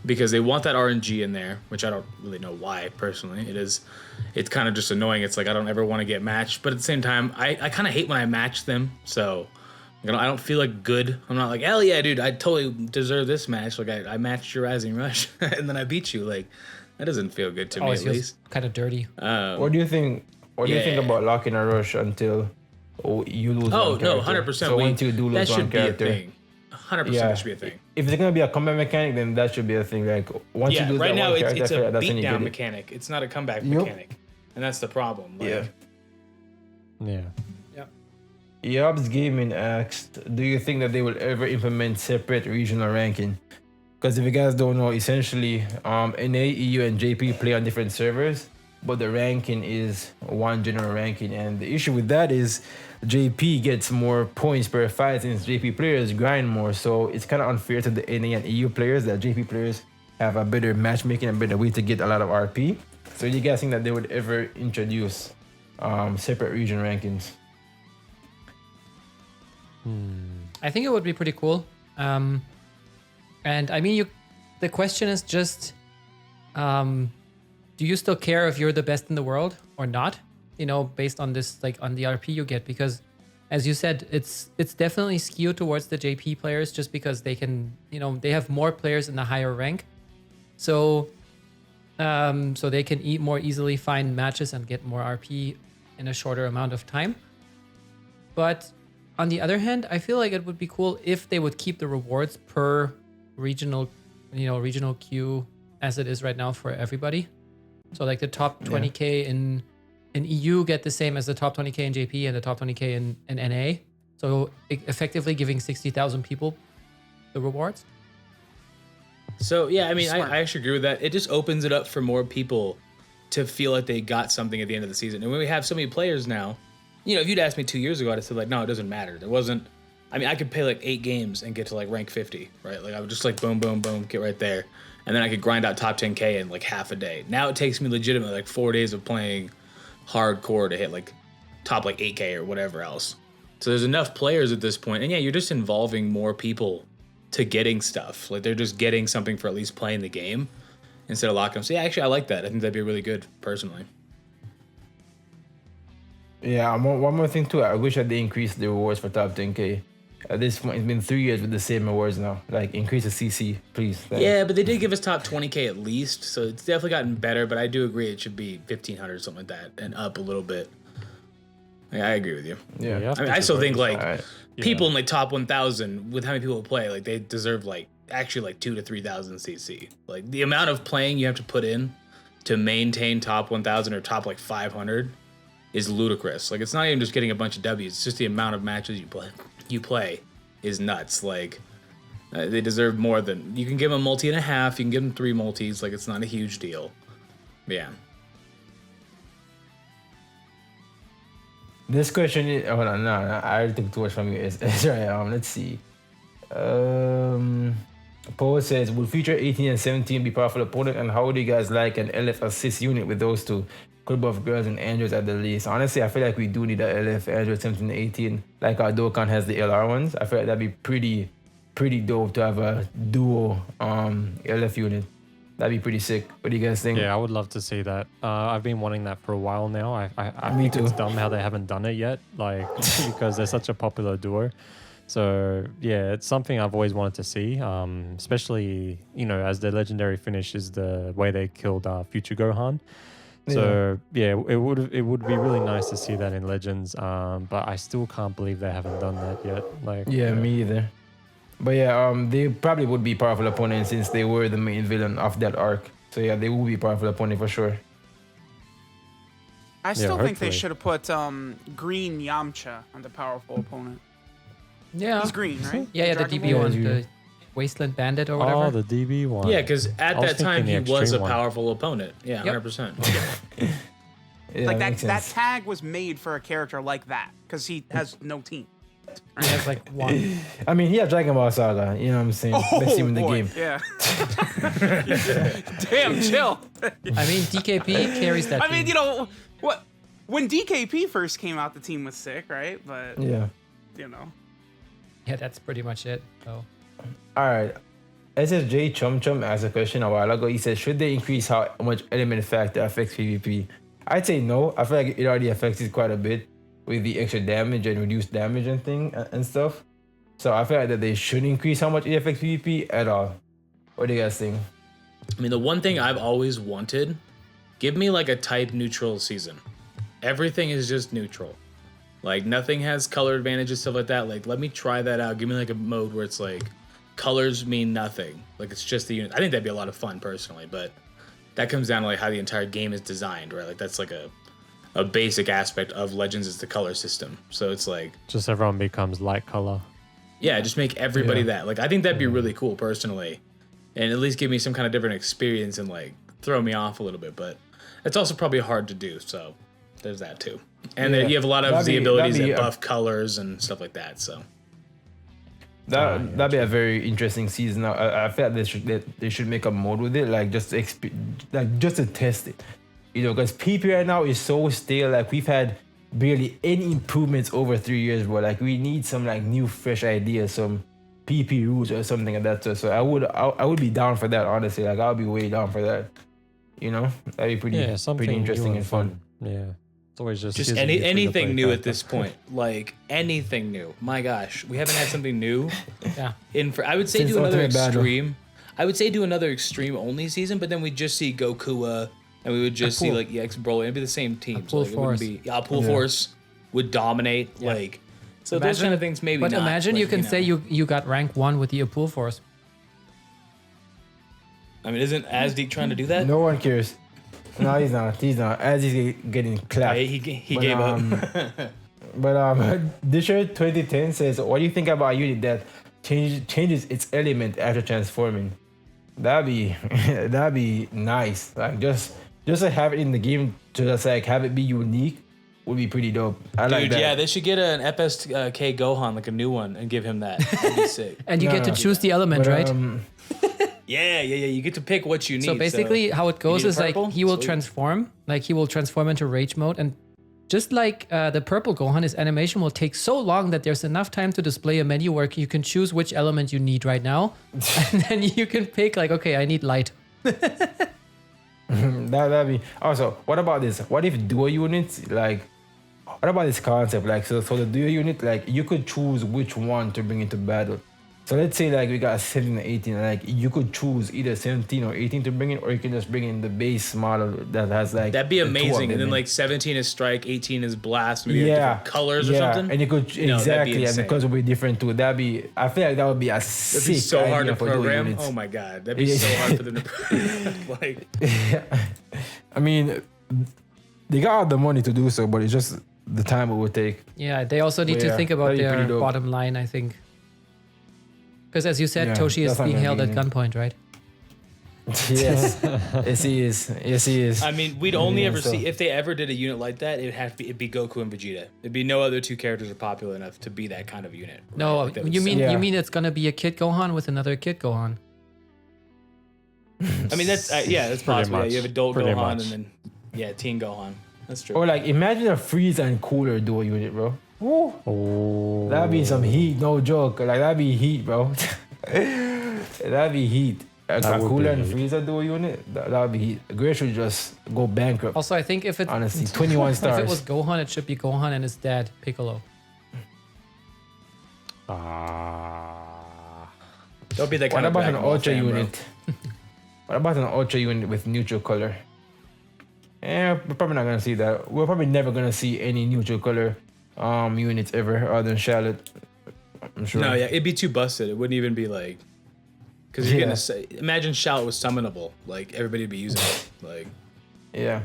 Speaker 2: because they want that RNG in there, which I don't really know why personally. It's kind of just annoying. It's like I don't ever want to get matched, but at the same time, I kind of hate when I match them. So, I don't feel like good. I'm not like, hell yeah, dude, I totally deserve this match. Like I matched your Rising Rush and then I beat you. Like that doesn't feel good to me at least.
Speaker 1: Kind of dirty.
Speaker 4: What do you think? What do you think about locking a rush until? You lose one character.
Speaker 2: No, 100%.
Speaker 4: So once you do lose one character,
Speaker 2: be a thing. 100% that should be a thing.
Speaker 4: If it's gonna be a combat mechanic, then that should be a thing. Like once you lose
Speaker 2: right
Speaker 4: that
Speaker 2: now
Speaker 4: one character,
Speaker 2: it's a
Speaker 4: that's
Speaker 2: beatdown mechanic. It's not a comeback mechanic, and that's the problem. Like,
Speaker 5: Yeah.
Speaker 4: Yobs Gaming asked, do you think that they will ever implement separate regional ranking? Because if you guys don't know, essentially, NA, EU, and JP play on different servers, but the ranking is one general ranking. And the issue with that is JP gets more points per fight since JP players grind more. So it's kind of unfair to the NA and EU players that JP players have a better matchmaking and better way to get a lot of RP. So you guys think that they would ever introduce separate region rankings?
Speaker 1: I think it would be pretty cool. And I mean, the question is just, do you still care if you're the best in the world or not? Based on this, like on the RP you get, because as you said, it's definitely skewed towards the JP players just because they can, they have more players in the higher rank. So they can more easily find matches and get more RP in a shorter amount of time. But on the other hand, I feel like it would be cool if they would keep the rewards per regional queue as it is right now for everybody. So like the top 20k in EU get the same as the top 20k in JP and the top 20k in NA. So effectively giving 60,000 people the rewards.
Speaker 2: So yeah, I mean, I actually agree with that. It just opens it up for more people to feel like they got something at the end of the season. And when we have so many players now, if you'd asked me 2 years ago, I'd have said like, no, it doesn't matter. There wasn't. I mean, I could play like 8 games and get to like rank 50, right? Like I would just like boom, boom, boom, get right there. And then I could grind out top 10K in like half a day. Now it takes me legitimately like 4 days of playing hardcore to hit like top like 8K or whatever else. So there's enough players at this point. And yeah, you're just involving more people to getting stuff. Like they're just getting something for at least playing the game instead of locking them. So yeah, actually I like that. I think that'd be really good personally.
Speaker 4: Yeah, one more thing too. I wish that they increased the rewards for top 10K. At this point, it's been 3 years with the same rewards now. Like, increase the CC, please. Thanks.
Speaker 2: Yeah, but they did give us top 20K at least, so it's definitely gotten better, but I do agree it should be 1,500 or something like that, and up a little bit. Yeah, I agree with you.
Speaker 4: Yeah.
Speaker 2: I mean, I still think, like, people in, like, top 1,000, with how many people play, like, they deserve, like, actually, like, 2,000 to 3,000 CC. Like, the amount of playing you have to put in to maintain top 1,000 or top, like, 500 is ludicrous. Like, it's not even just getting a bunch of W's, it's just the amount of matches you play is nuts. Like they deserve more than you can give them a multi and a half, you can give them 3 multis, like it's not a huge deal. Yeah.
Speaker 4: This question is hold on, no, I already took too much from you. It's right. Let's see. Paul says, will future 18 and 17 be powerful opponent, and how would you guys like an LF assist unit with those two? Could both girls and androids at the least. Honestly, I feel like we do need a LF android 17 and 18. Like our Dokkan has the LR ones. I feel like that'd be pretty dope to have a duo LF unit. That'd be pretty sick. What do you guys think?
Speaker 5: Yeah, I would love to see that. I've been wanting that for a while now. I
Speaker 4: Me
Speaker 5: think
Speaker 4: too.
Speaker 5: it's dumb how they haven't done it yet, like because they're such a popular duo. So yeah, it's something I've always wanted to see, especially as the legendary finish is the way they killed Future Gohan. So yeah, it would be really nice to see that in Legends, but I still can't believe they haven't done that yet. Like
Speaker 4: Me either. But yeah, they probably would be powerful opponents since they were the main villain of that arc. So yeah, they will be powerful opponent for sure.
Speaker 3: I still think they
Speaker 5: hopefully.
Speaker 3: should have put Green Yamcha on the powerful opponent.
Speaker 1: Yeah.
Speaker 3: He's green, right?
Speaker 1: Yeah, the
Speaker 3: Dragon
Speaker 1: DB
Speaker 3: Ball?
Speaker 1: one, the Wasteland Bandit or whatever.
Speaker 5: Oh, the DB one.
Speaker 2: Yeah, because at
Speaker 5: I was
Speaker 2: that time
Speaker 5: thinking
Speaker 2: he
Speaker 5: the
Speaker 2: was a
Speaker 5: extreme one.
Speaker 2: powerful opponent. Yeah,
Speaker 1: Yep.
Speaker 2: 100%.
Speaker 4: Yeah,
Speaker 3: Like
Speaker 4: makes
Speaker 3: that
Speaker 4: sense.
Speaker 3: tag was made for a character like that because he has no team.
Speaker 1: He has like one.
Speaker 4: I mean, he had Dragon Ball Saga. You know what I'm saying? Best team in the game.
Speaker 3: Yeah. Damn, chill.
Speaker 1: I mean, DKP carries that
Speaker 3: I mean,
Speaker 1: team.
Speaker 3: what? When DKP first came out, the team was sick, right? But
Speaker 4: Yeah.
Speaker 1: Yeah, that's pretty much it. So
Speaker 4: All right. SSJ Chum Chum asked a question a while ago. He said, should they increase how much element factor affects PvP? I'd say no. I feel like it already affects it quite a bit with the extra damage and reduced damage and stuff. So I feel like that they should increase how much it affects PvP at all. What do you guys think?
Speaker 2: I mean, the one thing I've always wanted, give me like a type neutral season. Everything is just neutral. Like nothing has color advantages, stuff like that. Like let me try that out. Give me like a mode where it's like colors mean nothing. Like it's just the unit. I think that'd be a lot of fun personally, but that comes down to like how the entire game is designed, right? Like that's like a basic aspect of Legends is the color system. So it's like
Speaker 5: Just everyone becomes light color.
Speaker 2: yeah, just make everybody that. Like I think that'd be really cool personally. And at least give me some kind of different experience and like throw me off a little bit, but it's also probably hard to do, so there's that too. And then you have a lot of the abilities that buff colors and stuff like that, so
Speaker 4: That'd be a very interesting season. I feel like they should make a mode with it, like just to test it. Because PP right now is so stale. Like we've had barely any improvements over 3 years, bro. Like we need some like new, fresh ideas, some PP rules or something like that. So I would be down for that, honestly. Like I'll be way down for that. You know, that'd be pretty interesting and fun.
Speaker 5: Yeah. It's always just
Speaker 2: anything new at this point. Like anything new. My gosh, we haven't had something new.
Speaker 1: Yeah.
Speaker 2: I would say do another extreme. I would say do another extreme only season, but then we'd just see Goku, and we would just see like Broly. It'd be the same team.
Speaker 1: Pool Force.
Speaker 2: Pool Force would dominate. Yeah. Like so, those kind of things maybe.
Speaker 1: But
Speaker 2: not,
Speaker 1: imagine you can say you got rank 1 with the Pool Force.
Speaker 2: I mean, isn't Azdeek trying to do that?
Speaker 4: No one cares. No, he's not. As he's getting clapped.
Speaker 2: He gave up.
Speaker 4: But Disher 2010 says, "What do you think about a unit that changes its element after transforming?" That'd be nice. Like just to have it in the game, to just like have it be unique, would be pretty dope. I like that.
Speaker 2: Yeah, they should get an FSK Gohan, like a new one, and give him that. That'd be sick.
Speaker 1: And you get to choose the element, right?
Speaker 2: Yeah. You get to pick what you need.
Speaker 1: So basically, how it goes is like he will transform, into rage mode, and just like the purple Gohan, his animation will take so long that there's enough time to display a menu where you can choose which element you need right now, and then you can pick like, okay, I need light.
Speaker 4: That'd be also. What about this? What if dual units like? What about this concept? Like, so the dual unit, like you could choose which one to bring into battle. So let's say like we got 17 and 18, like you could choose either 17 or 18 to bring in, or you can just bring in the base model that has like.
Speaker 2: That'd be amazing. And then like 17 is strike, 18 is blast, maybe different colors or something.
Speaker 4: And you could exactly, and the colors would be different too. I feel like that would be a sick.
Speaker 2: That'd be so hard to program. Oh my god, that'd be so hard for them to program. Like,
Speaker 4: I mean, they got all the money to do so, but it's just the time it would take.
Speaker 1: Yeah, they also need to think about their bottom line, I think. Because as you said, Toshi is being held at gunpoint, right?
Speaker 4: Yes. Yes, he is. Yes, he is.
Speaker 2: I mean, we'd only ever see, if they ever did a unit like that, it'd be Goku and Vegeta. It'd be no other two characters are popular enough to be that kind of unit. Right?
Speaker 1: No,
Speaker 2: like
Speaker 1: you mean it's gonna be a Kid Gohan with another Kid Gohan?
Speaker 2: I mean, that's possible. Yeah, you have adult Gohan and then teen Gohan. That's true.
Speaker 4: Or like imagine a Frieza and Cooler dual unit, bro. Woo.
Speaker 5: Oh.
Speaker 4: That'd be some heat, no joke. Like that'd be heat, bro. That'd be heat. A Cooler and Frieza dual unit, that'd be heat. Great should just go bankrupt.
Speaker 1: Also, I think if it
Speaker 4: honestly 21 stars.
Speaker 1: If it was Gohan, it should be Gohan and his dad Piccolo.
Speaker 2: Don't be that kind
Speaker 4: What
Speaker 2: of.
Speaker 4: about an Ultra unit? What about an Ultra unit with neutral color? We're probably not gonna see that. We're probably never gonna see any neutral color units ever other than Charlotte. I'm sure.
Speaker 2: No, it'd be too busted. It wouldn't even be like, because you're gonna say, imagine Charlotte was summonable, like everybody would be using it, like.
Speaker 4: Yeah,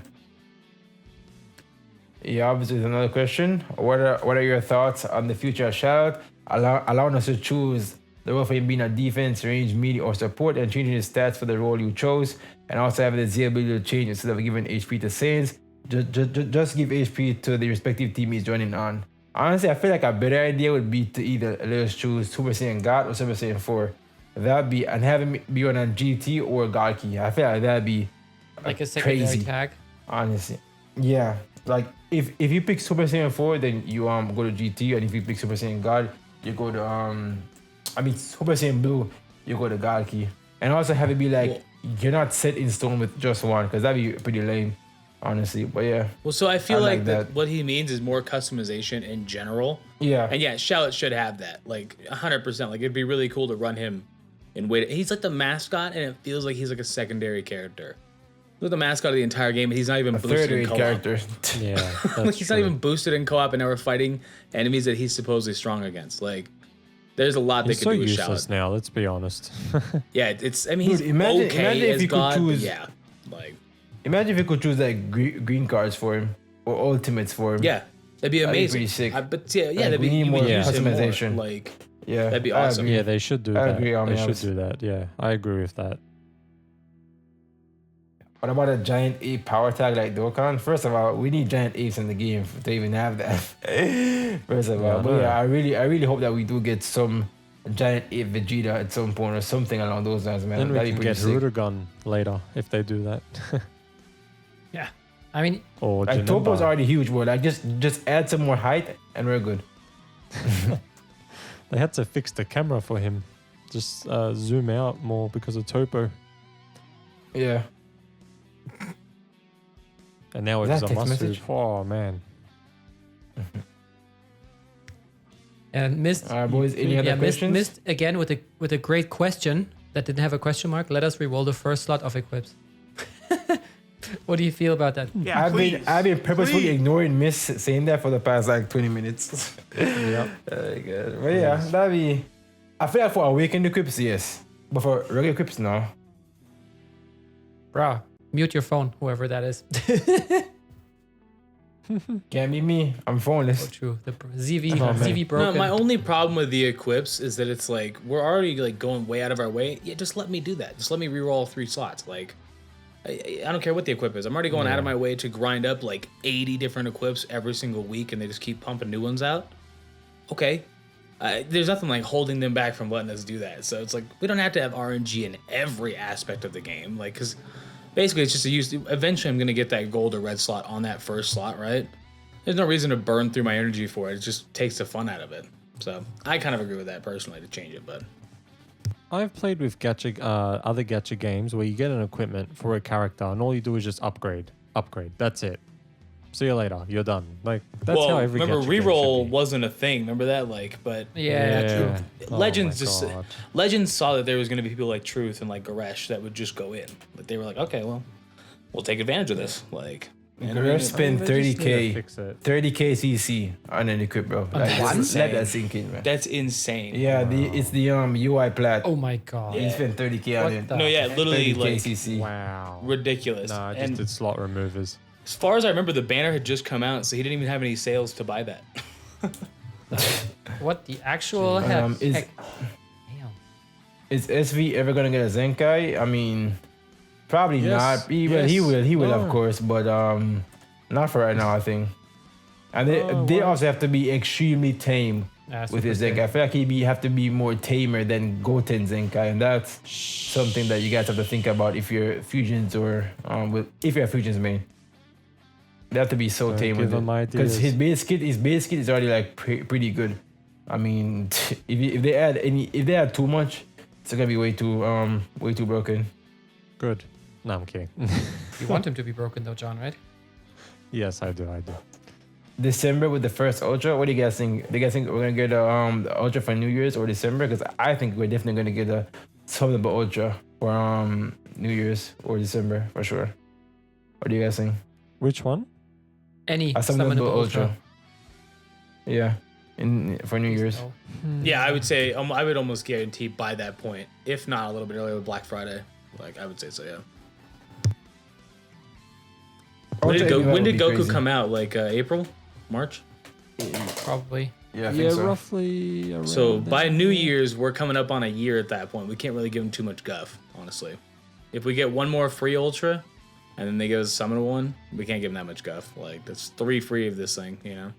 Speaker 4: obviously there's another question. What are your thoughts on the future of Charlotte? Allowing us to choose the role for him being a defense, range, melee, or support, and changing his stats for the role you chose, and also having the ability to change instead of giving HP to Saiyans. Just give HP to the respective team he's joining on. Honestly, I feel like a better idea would be to either let us choose Super Saiyan God or Super Saiyan 4. That'd be, and having it be on a GT or God key. I feel like that'd be
Speaker 1: like a secondary
Speaker 4: crazy
Speaker 1: tag.
Speaker 4: Honestly, yeah. Like if you pick Super Saiyan 4, then you go to GT, and if you pick Super Saiyan God, you go to Super Saiyan Blue, you go to God key, and also have it be like you're not set in stone with just one, because that'd be pretty lame. Honestly, but yeah.
Speaker 2: Well, so I feel like that what he means is more customization in general.
Speaker 4: Yeah.
Speaker 2: And Charlotte should have that, like 100%. Like it'd be really cool to run him in way. He's like the mascot, and it feels like he's like a secondary character. He's the mascot of the entire game, and he's not even boosted in co-op.
Speaker 4: Character.
Speaker 5: Yeah,
Speaker 2: like he's not even boosted in co-op, and now we're fighting enemies that he's supposedly strong against. Like, there's a lot they could do with Charlotte.
Speaker 5: He's so useless now. Let's be honest.
Speaker 2: Yeah, it's. I mean, he's
Speaker 4: imagine
Speaker 2: okay
Speaker 4: if you
Speaker 2: God,
Speaker 4: could choose.
Speaker 2: Yeah, like.
Speaker 4: Imagine if you could choose like green cards for him or ultimates for him.
Speaker 2: Yeah, that'd be amazing.
Speaker 4: That'd be pretty sick.
Speaker 2: But that'd be
Speaker 4: more
Speaker 2: customization. Like, that'd be awesome.
Speaker 5: Yeah, they should do that.
Speaker 4: I agree,
Speaker 5: they should do that. Yeah, I agree with that.
Speaker 4: What about a giant ape power tag like Dokkan? First of all, we need giant apes in the game to even have that. First of all, but I really hope that we do get some giant ape Vegeta at some point or something along those lines, man.
Speaker 5: Then
Speaker 4: that'd
Speaker 5: we
Speaker 4: be
Speaker 5: can
Speaker 4: pretty
Speaker 5: get
Speaker 4: sick.
Speaker 5: Rudergun later if they do that.
Speaker 1: Yeah, I mean,
Speaker 5: or
Speaker 4: like Topo's already huge, bro. Like just add some more height and we're good.
Speaker 5: They had to fix the camera for him. Just zoom out more because of Topo.
Speaker 4: Yeah.
Speaker 5: And now it's a must. Oh man.
Speaker 1: And missed.
Speaker 4: Boys, any other questions?
Speaker 1: Missed again with a great question that didn't have a question mark. Let us re-roll the first slot of equips. What do you feel about that?
Speaker 3: Yeah,
Speaker 4: I've been purposefully ignoring Miss saying that for the past like 20 minutes.
Speaker 5: Yep.
Speaker 4: But yeah, that'd be. I feel like for awakened equips, yes, but for regular equips, no.
Speaker 1: Bruh, mute your phone, whoever that is.
Speaker 4: Can't be me. I'm phoneless.
Speaker 1: So true. The ZV broken.
Speaker 2: No, my only problem with the equips is that it's like we're already like going way out of our way. Yeah, just let me do that. Just let me reroll 3 slots. Like, I don't care what the equip is. I'm already going out of my way to grind up like 80 different equips every single week, and they just keep pumping new ones out. Okay, there's nothing like holding them back from letting us do that. So it's like we don't have to have RNG in every aspect of the game. Like, because basically it's just a use. Eventually, I'm gonna get that gold or red slot on that first slot, right? There's no reason to burn through my energy for it. It just takes the fun out of it. So I kind of agree with that personally to change it, but.
Speaker 5: I've played with gacha, other gacha games where you get an equipment for a character and all you do is just upgrade. That's it. See you later. You're done. Like that's how every
Speaker 2: remember
Speaker 5: gacha game
Speaker 2: reroll
Speaker 5: should be.
Speaker 2: wasn't a thing. Remember that? Like, but
Speaker 1: yeah.
Speaker 2: Legends
Speaker 5: Oh my God.
Speaker 2: Legends saw that there was going to be people like Truth and like Goresh that would just go in. Like they were like, okay, well, we'll take advantage of this. Like,
Speaker 4: Goresh spent
Speaker 5: They just need to
Speaker 4: 30k,
Speaker 5: fix it.
Speaker 4: 30k CC on an equip, bro. Like,
Speaker 2: That's
Speaker 4: let that
Speaker 2: insane.
Speaker 4: sink in, man.
Speaker 2: That's insane.
Speaker 4: Yeah, it's the UI plat.
Speaker 1: Oh my god.
Speaker 4: He spent 30k on
Speaker 1: What
Speaker 4: it.
Speaker 1: the-
Speaker 2: No, yeah, literally
Speaker 4: 30k
Speaker 2: like
Speaker 4: CC.
Speaker 5: Wow.
Speaker 2: ridiculous.
Speaker 5: Nah, I just
Speaker 2: and
Speaker 5: did slot removers.
Speaker 2: as far as I remember, the banner had just come out, so he didn't even have any sales to buy that.
Speaker 1: What the actual heck?
Speaker 4: Is
Speaker 1: Damn.
Speaker 4: is SV ever gonna get a Zenkai? I mean, probably
Speaker 5: Yes,
Speaker 4: not. He will, of
Speaker 5: No.
Speaker 4: course, but not for right now, I think. And they
Speaker 5: why?
Speaker 4: also have to be extremely tame
Speaker 1: Yeah,
Speaker 4: with his
Speaker 1: super
Speaker 4: Zenkai. I feel like he have to be more tamer than Goten Zenkai, and that's something that you guys have to think about if you're fusions or if you're a fusions main. They have to be so
Speaker 5: Don't
Speaker 4: tame
Speaker 5: give
Speaker 4: with
Speaker 5: him
Speaker 4: it because
Speaker 5: ideas.
Speaker 4: his base kit is already like pretty good. I mean, if they add too much, it's gonna be way too broken.
Speaker 5: Good. No, I'm kidding.
Speaker 1: You want him to be broken though, John, right?
Speaker 5: Yes, I do.
Speaker 4: December with the first Ultra. What do you guys think? Do you guys think we're gonna get the Ultra for New Year's or December? Because I think we're definitely gonna get a Summonable Ultra for New Year's or December for sure. What do you guys think?
Speaker 5: Which one?
Speaker 1: Any
Speaker 4: A Summonable
Speaker 1: summonable
Speaker 4: Ultra. Yeah, for New Year's.
Speaker 1: So,
Speaker 2: Yeah, I would say I would almost guarantee by that point, if not a little bit earlier with Black Friday. Like I would say so, yeah. When did,
Speaker 4: Ultra
Speaker 2: when did
Speaker 4: would be
Speaker 2: Goku
Speaker 4: crazy.
Speaker 2: come out? Like April, March?
Speaker 1: probably.
Speaker 4: Yeah, I think so.
Speaker 5: roughly. Around
Speaker 2: So by
Speaker 5: then.
Speaker 2: New Year's, we're coming up on a year at that point. We can't really give them too much guff, honestly. If we get one more free Ultra, and then they give us a summonable one, we can't give them that much guff. Like that's 3 free of this thing, you know.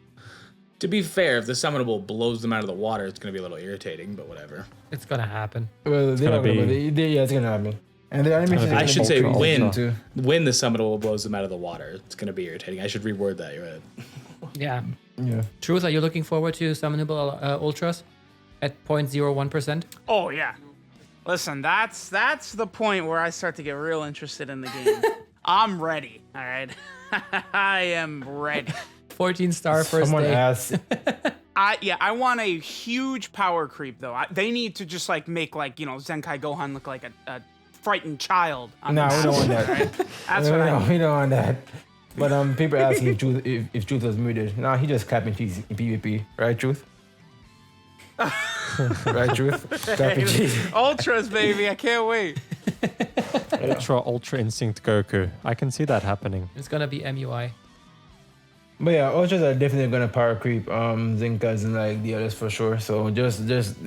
Speaker 2: To be fair, if the summonable blows them out of the water, it's gonna be a little irritating, but whatever.
Speaker 1: It's gonna happen.
Speaker 4: Well,
Speaker 5: gonna
Speaker 4: yeah, it's gonna happen. And the animation.
Speaker 2: I should say
Speaker 5: Ultra,
Speaker 2: when
Speaker 5: Ultra.
Speaker 2: when the summonable blows them out of the water, it's gonna be irritating. I should reword that. You're right.
Speaker 1: Yeah.
Speaker 4: Yeah.
Speaker 1: Truth, are you looking forward to summonable ultras at 0.01%?
Speaker 3: Oh yeah. Listen, that's the point where I start to get real interested in the game. I'm ready. All right. I am ready.
Speaker 1: 14-star first
Speaker 4: Someone
Speaker 1: day.
Speaker 4: asked.
Speaker 3: I want a huge power creep though. They need to just like make like Zenkai Gohan look like a frightened child.
Speaker 4: Nah, we don't want that.
Speaker 3: That's what I
Speaker 4: We don't want that. But people are asking if Truth was muted. Nah, he just clapping cheese in PvP, right, Truth? Right, Truth? Clapping cheese.
Speaker 3: Ultras, baby. I can't wait.
Speaker 5: Ultra Instinct Goku. I can see that happening.
Speaker 1: It's gonna be MUI.
Speaker 4: But yeah, Ultras are definitely gonna power creep Zenkas and like the others for sure. So just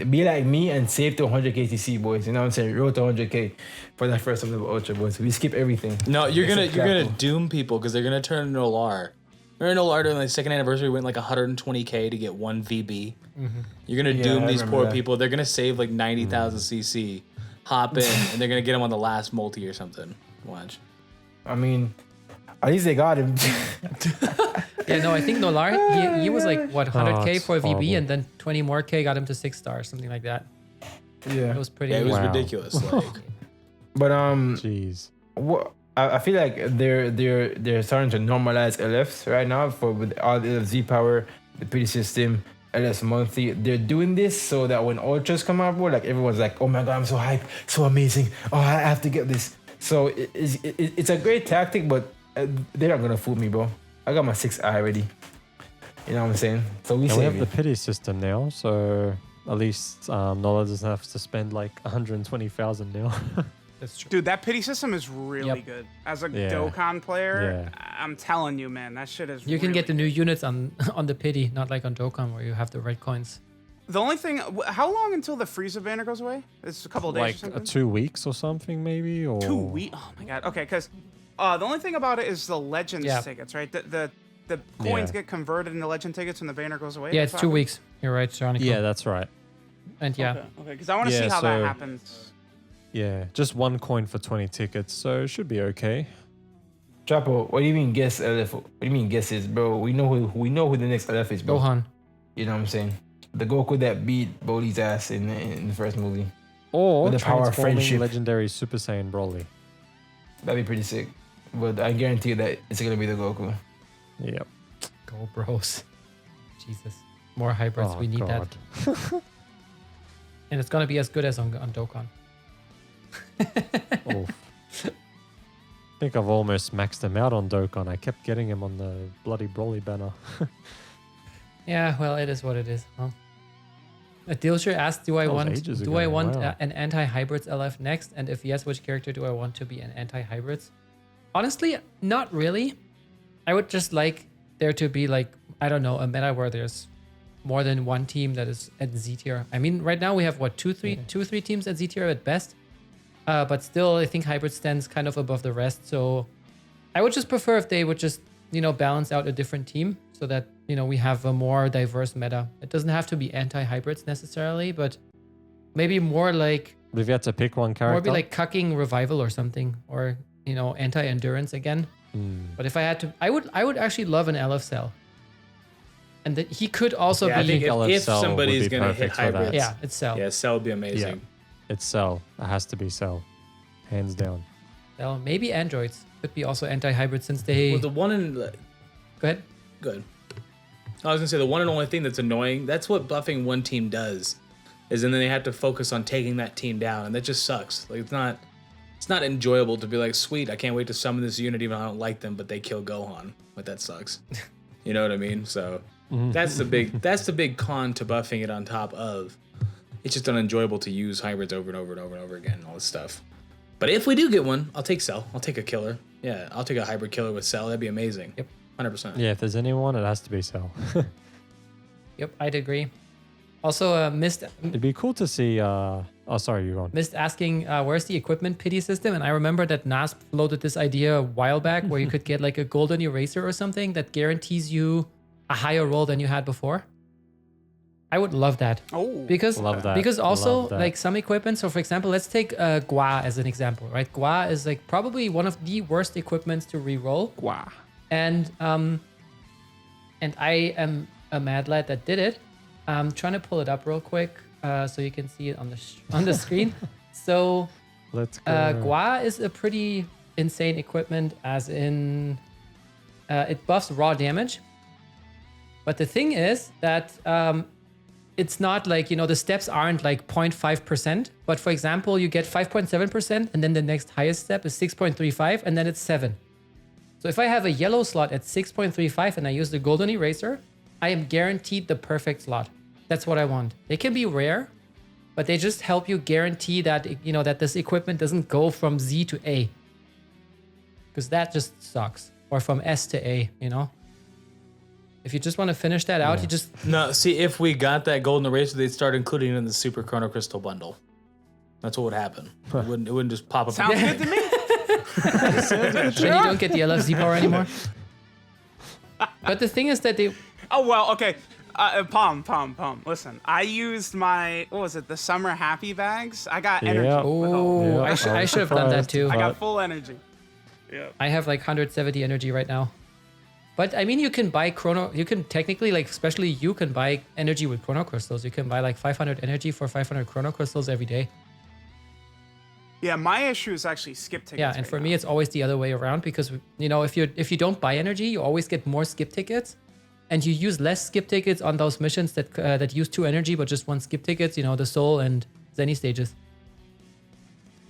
Speaker 4: be like me and save to 100k CC, boys. You know what I'm saying? Road to 100k for that first of the Ultra, boys. We skip everything.
Speaker 2: No, you're
Speaker 4: Except
Speaker 2: gonna
Speaker 4: Grapple.
Speaker 2: doom people because they're gonna turn into Olar. Remember Olar during the second anniversary went like 120k to get 1 VB. You're gonna
Speaker 4: Yeah,
Speaker 2: doom
Speaker 4: I
Speaker 2: these
Speaker 4: remember
Speaker 2: poor
Speaker 4: that.
Speaker 2: people. They're gonna save like 90,000 CC, hop in, and they're gonna get them on the last multi or something. Watch.
Speaker 4: I mean, at least they got him.
Speaker 1: Yeah, no, I think Nolar, he was like, what, 100k
Speaker 5: it's
Speaker 1: for VB,
Speaker 5: horrible.
Speaker 1: and then 20 more K got him to 6 stars, something like that. It
Speaker 4: Yeah.
Speaker 1: was pretty.
Speaker 2: Yeah, it was
Speaker 5: Wow.
Speaker 2: ridiculous. Like,
Speaker 4: But
Speaker 5: Jeez.
Speaker 4: what I feel like they're starting to normalize LFs right now with all the LFZ power, the PD system, LS monthly. They're doing this so that when ultras come out, bro, like everyone's like, oh my god, I'm so hyped, so amazing. Oh, I have to get this. So it's a great tactic, but they're not gonna fool me, bro. I got my 6th eye already. You know what I'm saying? So we
Speaker 5: have the pity system now, so at least Nola doesn't have to spend like 120,000 now.
Speaker 1: That's true.
Speaker 3: Dude, that pity system is really good. As a Dokkan player, I'm telling you, man, that shit is.
Speaker 1: You can get the new units on the pity, not like on Dokkan where you have the red coins.
Speaker 3: The only thing, how long until the Frieza banner goes away? It's a couple of days.
Speaker 5: Like
Speaker 3: or something?
Speaker 5: 2 weeks or something, maybe. Or
Speaker 3: 2 weeks? Oh my god. Okay, because the only thing about it is the Legends tickets, right? The coins get converted into Legend tickets when the banner goes away.
Speaker 1: Yeah, it's 2 weeks. You're right, Jonikku.
Speaker 5: Yeah, that's right.
Speaker 1: And
Speaker 3: Okay, because I want to see how that happens.
Speaker 5: Yeah, just 1 coin for 20 tickets, so it should be okay.
Speaker 4: Chapo, what do you mean guess LF? What do you mean guesses, bro? We know who the next LF is, bro.
Speaker 1: Gohan.
Speaker 4: You know what I'm saying? The Goku that beat Broly's ass in the first movie.
Speaker 5: Or
Speaker 4: with the power of
Speaker 5: transforming
Speaker 4: friendship.
Speaker 5: legendary Super Saiyan Broly.
Speaker 4: That'd be pretty sick. But I guarantee that it's gonna be the Goku.
Speaker 5: Yep.
Speaker 1: Go bros. Jesus. More hybrids. We need that. And it's gonna be as good as on Dokkan.
Speaker 5: Oh. I think I've almost maxed him out on Dokkan. I kept getting him on the bloody Broly banner.
Speaker 1: Yeah, well, it is what it is. Huh? Dilsher asked, do I want an anti-hybrids LF next? And if yes, which character do I want to be an anti-hybrids? Honestly, not really. I would just like there to be like, I don't know, a meta where there's more than one team that is at Z tier. I mean, right now we have what, two or three teams at Z tier at best. But still, I think hybrid stands kind of above the rest. So I would just prefer if they would just, balance out a different team so that, we have a more diverse meta. It doesn't have to be anti-hybrids necessarily, but maybe more like...
Speaker 5: But if you had to pick one character?
Speaker 1: Or be like cucking revival or something, or, anti-endurance again. But if I had to, I would actually love an LF Cell. And that he could also be...
Speaker 2: I think if somebody's going to hit hybrids.
Speaker 1: Yeah, it's Cell.
Speaker 2: Yeah, Cell would be amazing.
Speaker 5: Yeah. It's Cell. It has to be Cell. Hands down.
Speaker 1: Well, maybe androids could be also anti-hybrid since they...
Speaker 2: Well, the one in...
Speaker 1: Go ahead.
Speaker 2: Good. I was going to say the one and only thing that's annoying, that's what buffing one team does, is then they have to focus on taking that team down, and that just sucks. Like, it's not enjoyable to be like, sweet, I can't wait to summon this unit even though I don't like them, but they kill Gohan. Like, that sucks. You know what I mean? So that's the big con to buffing it on top of. It's just unenjoyable to use hybrids over and over and over and over again and all this stuff. But if we do get one, I'll take Cell. I'll take a killer. Yeah, I'll take a hybrid killer with Cell. That'd be amazing. Yep, 100%.
Speaker 5: Yeah, if there's anyone, it has to be Cell.
Speaker 1: Yep, I'd agree. Also, Mist...
Speaker 5: It'd be cool to see... sorry, you're on.
Speaker 1: Mist asking, where's the equipment pity system? And I remember that NASP floated this idea a while back where you could get like a golden eraser or something that guarantees you a higher roll than you had before. I would love that.
Speaker 3: Oh,
Speaker 1: because also
Speaker 5: Love that.
Speaker 1: like some equipment. So for example, let's take Gua as an example, right? Gua is like probably one of the worst equipments to reroll.
Speaker 5: Gua.
Speaker 1: And I am a mad lad that did it. I'm trying to pull it up real quick so you can see it on the screen. So
Speaker 5: let's go.
Speaker 1: Gua is a pretty insane equipment, as in it buffs raw damage. But the thing is that it's not like, the steps aren't like 0.5%. But for example, you get 5.7% and then the next highest step is 6.35 and then it's 7. So if I have a yellow slot at 6.35 and I use the golden eraser, I am guaranteed the perfect slot. That's what I want. They can be rare, but they just help you guarantee that, that this equipment doesn't go from Z to A. Because that just sucks. Or from S to A, If you just want to finish that out, you just...
Speaker 2: No, see, if we got that golden eraser, they'd start including it in the Super Chrono Crystal bundle. That's what would happen. It wouldn't just pop up.
Speaker 3: Sounds good to me.
Speaker 1: Then you don't get the LFZ power anymore. But the thing is that they...
Speaker 3: Oh, well, okay. Palm. Listen, I used my, the summer happy bags. I got energy.
Speaker 1: Oh, I should have done that too.
Speaker 3: I got full energy. Yeah.
Speaker 1: I have like 170 energy right now. But I mean, you can buy you can technically, like, especially you can buy energy with chrono crystals. You can buy like 500 energy for 500 chrono crystals every day.
Speaker 3: Yeah, my issue is actually skip tickets.
Speaker 1: Yeah, and for me, it's always the other way around because, you know, if you don't buy energy, you always get more skip tickets, and you use less skip tickets on those missions that use 2 energy but just 1 skip tickets. You know, the Soul and Zenny stages.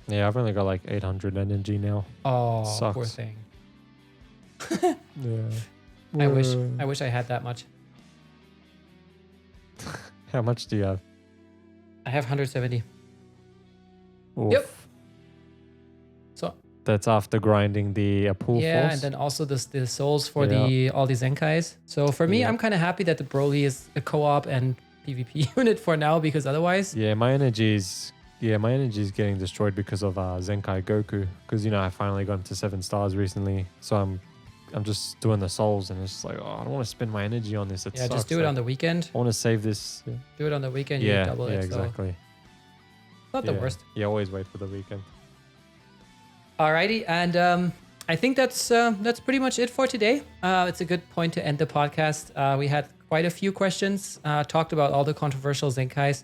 Speaker 5: Yeah, I've only got like 800 energy now.
Speaker 1: Oh,
Speaker 5: Sucks.
Speaker 1: poor thing.
Speaker 5: Yeah.
Speaker 1: I wish I had that much.
Speaker 5: How much do you have?
Speaker 1: I have 170.
Speaker 5: Oof.
Speaker 1: Yep. So
Speaker 5: that's after grinding the pool
Speaker 1: yeah,
Speaker 5: force.
Speaker 1: and then also the souls for all the Zenkais. So for me, I'm kind of happy that the Broly is a co-op and PvP unit for now, because otherwise,
Speaker 5: my energy is getting destroyed because of Zenkai Goku. Because you know I finally got to 7 stars recently, so I'm just doing the souls, and it's just like, oh, I don't want to spend my energy on this. It sucks.
Speaker 1: just do it on the weekend.
Speaker 5: I want to save this. Yeah.
Speaker 1: Do it on the weekend. You double it.
Speaker 5: Exactly.
Speaker 1: So not the worst.
Speaker 5: Yeah, always wait for the weekend.
Speaker 1: Alrighty, and I think that's pretty much it for today. It's a good point to end the podcast. We had quite a few questions, talked about all the controversial Zenkais,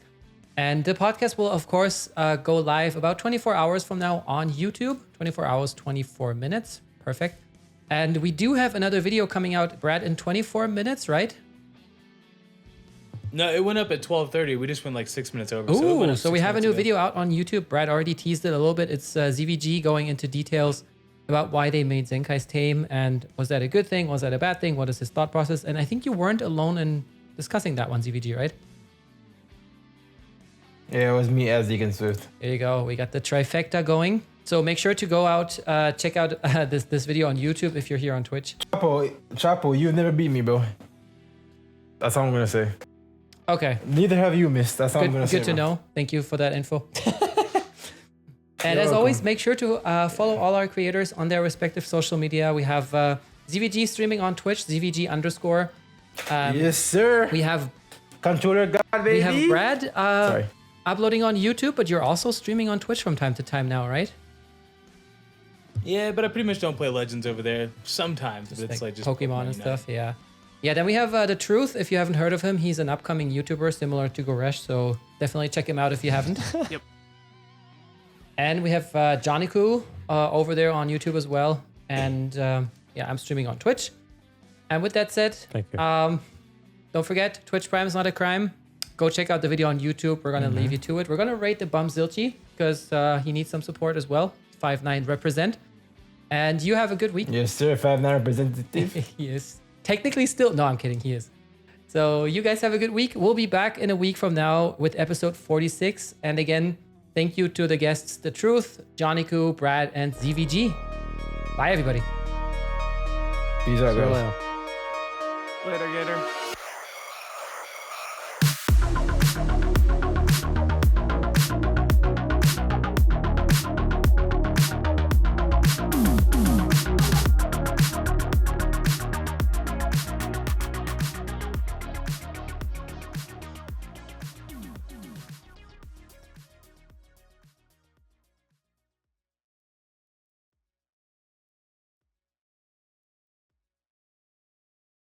Speaker 1: and the podcast will, of course, go live about 24 hours from now on YouTube. 24 hours, 24 minutes. Perfect. And we do have another video coming out, Brad, in 24 minutes, right?
Speaker 2: No, it went up at 12:30. We just went like 6 minutes over.
Speaker 1: Ooh, so we have a new video out on YouTube. Brad already teased it a little bit. It's ZVG going into details about why they made Zenkai's tame, and was that a good thing? Was that a bad thing? What is his thought process? And I think you weren't alone in discussing that one, ZVG, right?
Speaker 4: Yeah, it was me, as Zeke, and Swift.
Speaker 1: There you go. We got the trifecta going. So make sure to go out, check out this video on YouTube if you're here on Twitch.
Speaker 4: Chapo, you never beat me, bro. That's all I'm gonna say.
Speaker 1: Okay.
Speaker 4: Neither have you, miss. That's all I'm gonna say.
Speaker 1: Good to know. Thank you for that info. And
Speaker 4: You're
Speaker 1: as
Speaker 4: welcome.
Speaker 1: always, make sure to follow all our creators on their respective social media. We have ZVG streaming on Twitch, ZVG_.
Speaker 4: Yes, sir.
Speaker 1: We have
Speaker 4: Controller God, baby.
Speaker 1: We have Brad
Speaker 4: Sorry.
Speaker 1: uploading on YouTube, but you're also streaming on Twitch from time to time now, right?
Speaker 2: Yeah, but I pretty much don't play Legends over there. Sometimes, but it's like just
Speaker 1: Pokemon and stuff. Yeah. Yeah, then we have Datruth. If you haven't heard of him, he's an upcoming YouTuber similar to Goresh, so definitely check him out if you haven't.
Speaker 3: Yep.
Speaker 1: And we have Jonikku over there on YouTube as well. And I'm streaming on Twitch. And with that said,
Speaker 5: Thank you.
Speaker 1: don't forget, Twitch Prime is not a crime. Go check out the video on YouTube. We're going to leave you to it. We're going to rate the bum Zilchi because he needs some support as well. 5'9" represent. And you have a good week.
Speaker 4: Yes, sir. 5'9" representative.
Speaker 1: He is. Technically still. No, I'm kidding. He is. So you guys have a good week. We'll be back in a week from now with episode 46. And again, thank you to the guests, Datruth, Jonikku, Brad, and ZVG. Bye, everybody.
Speaker 4: Peace out, guys.
Speaker 3: Later, Gator.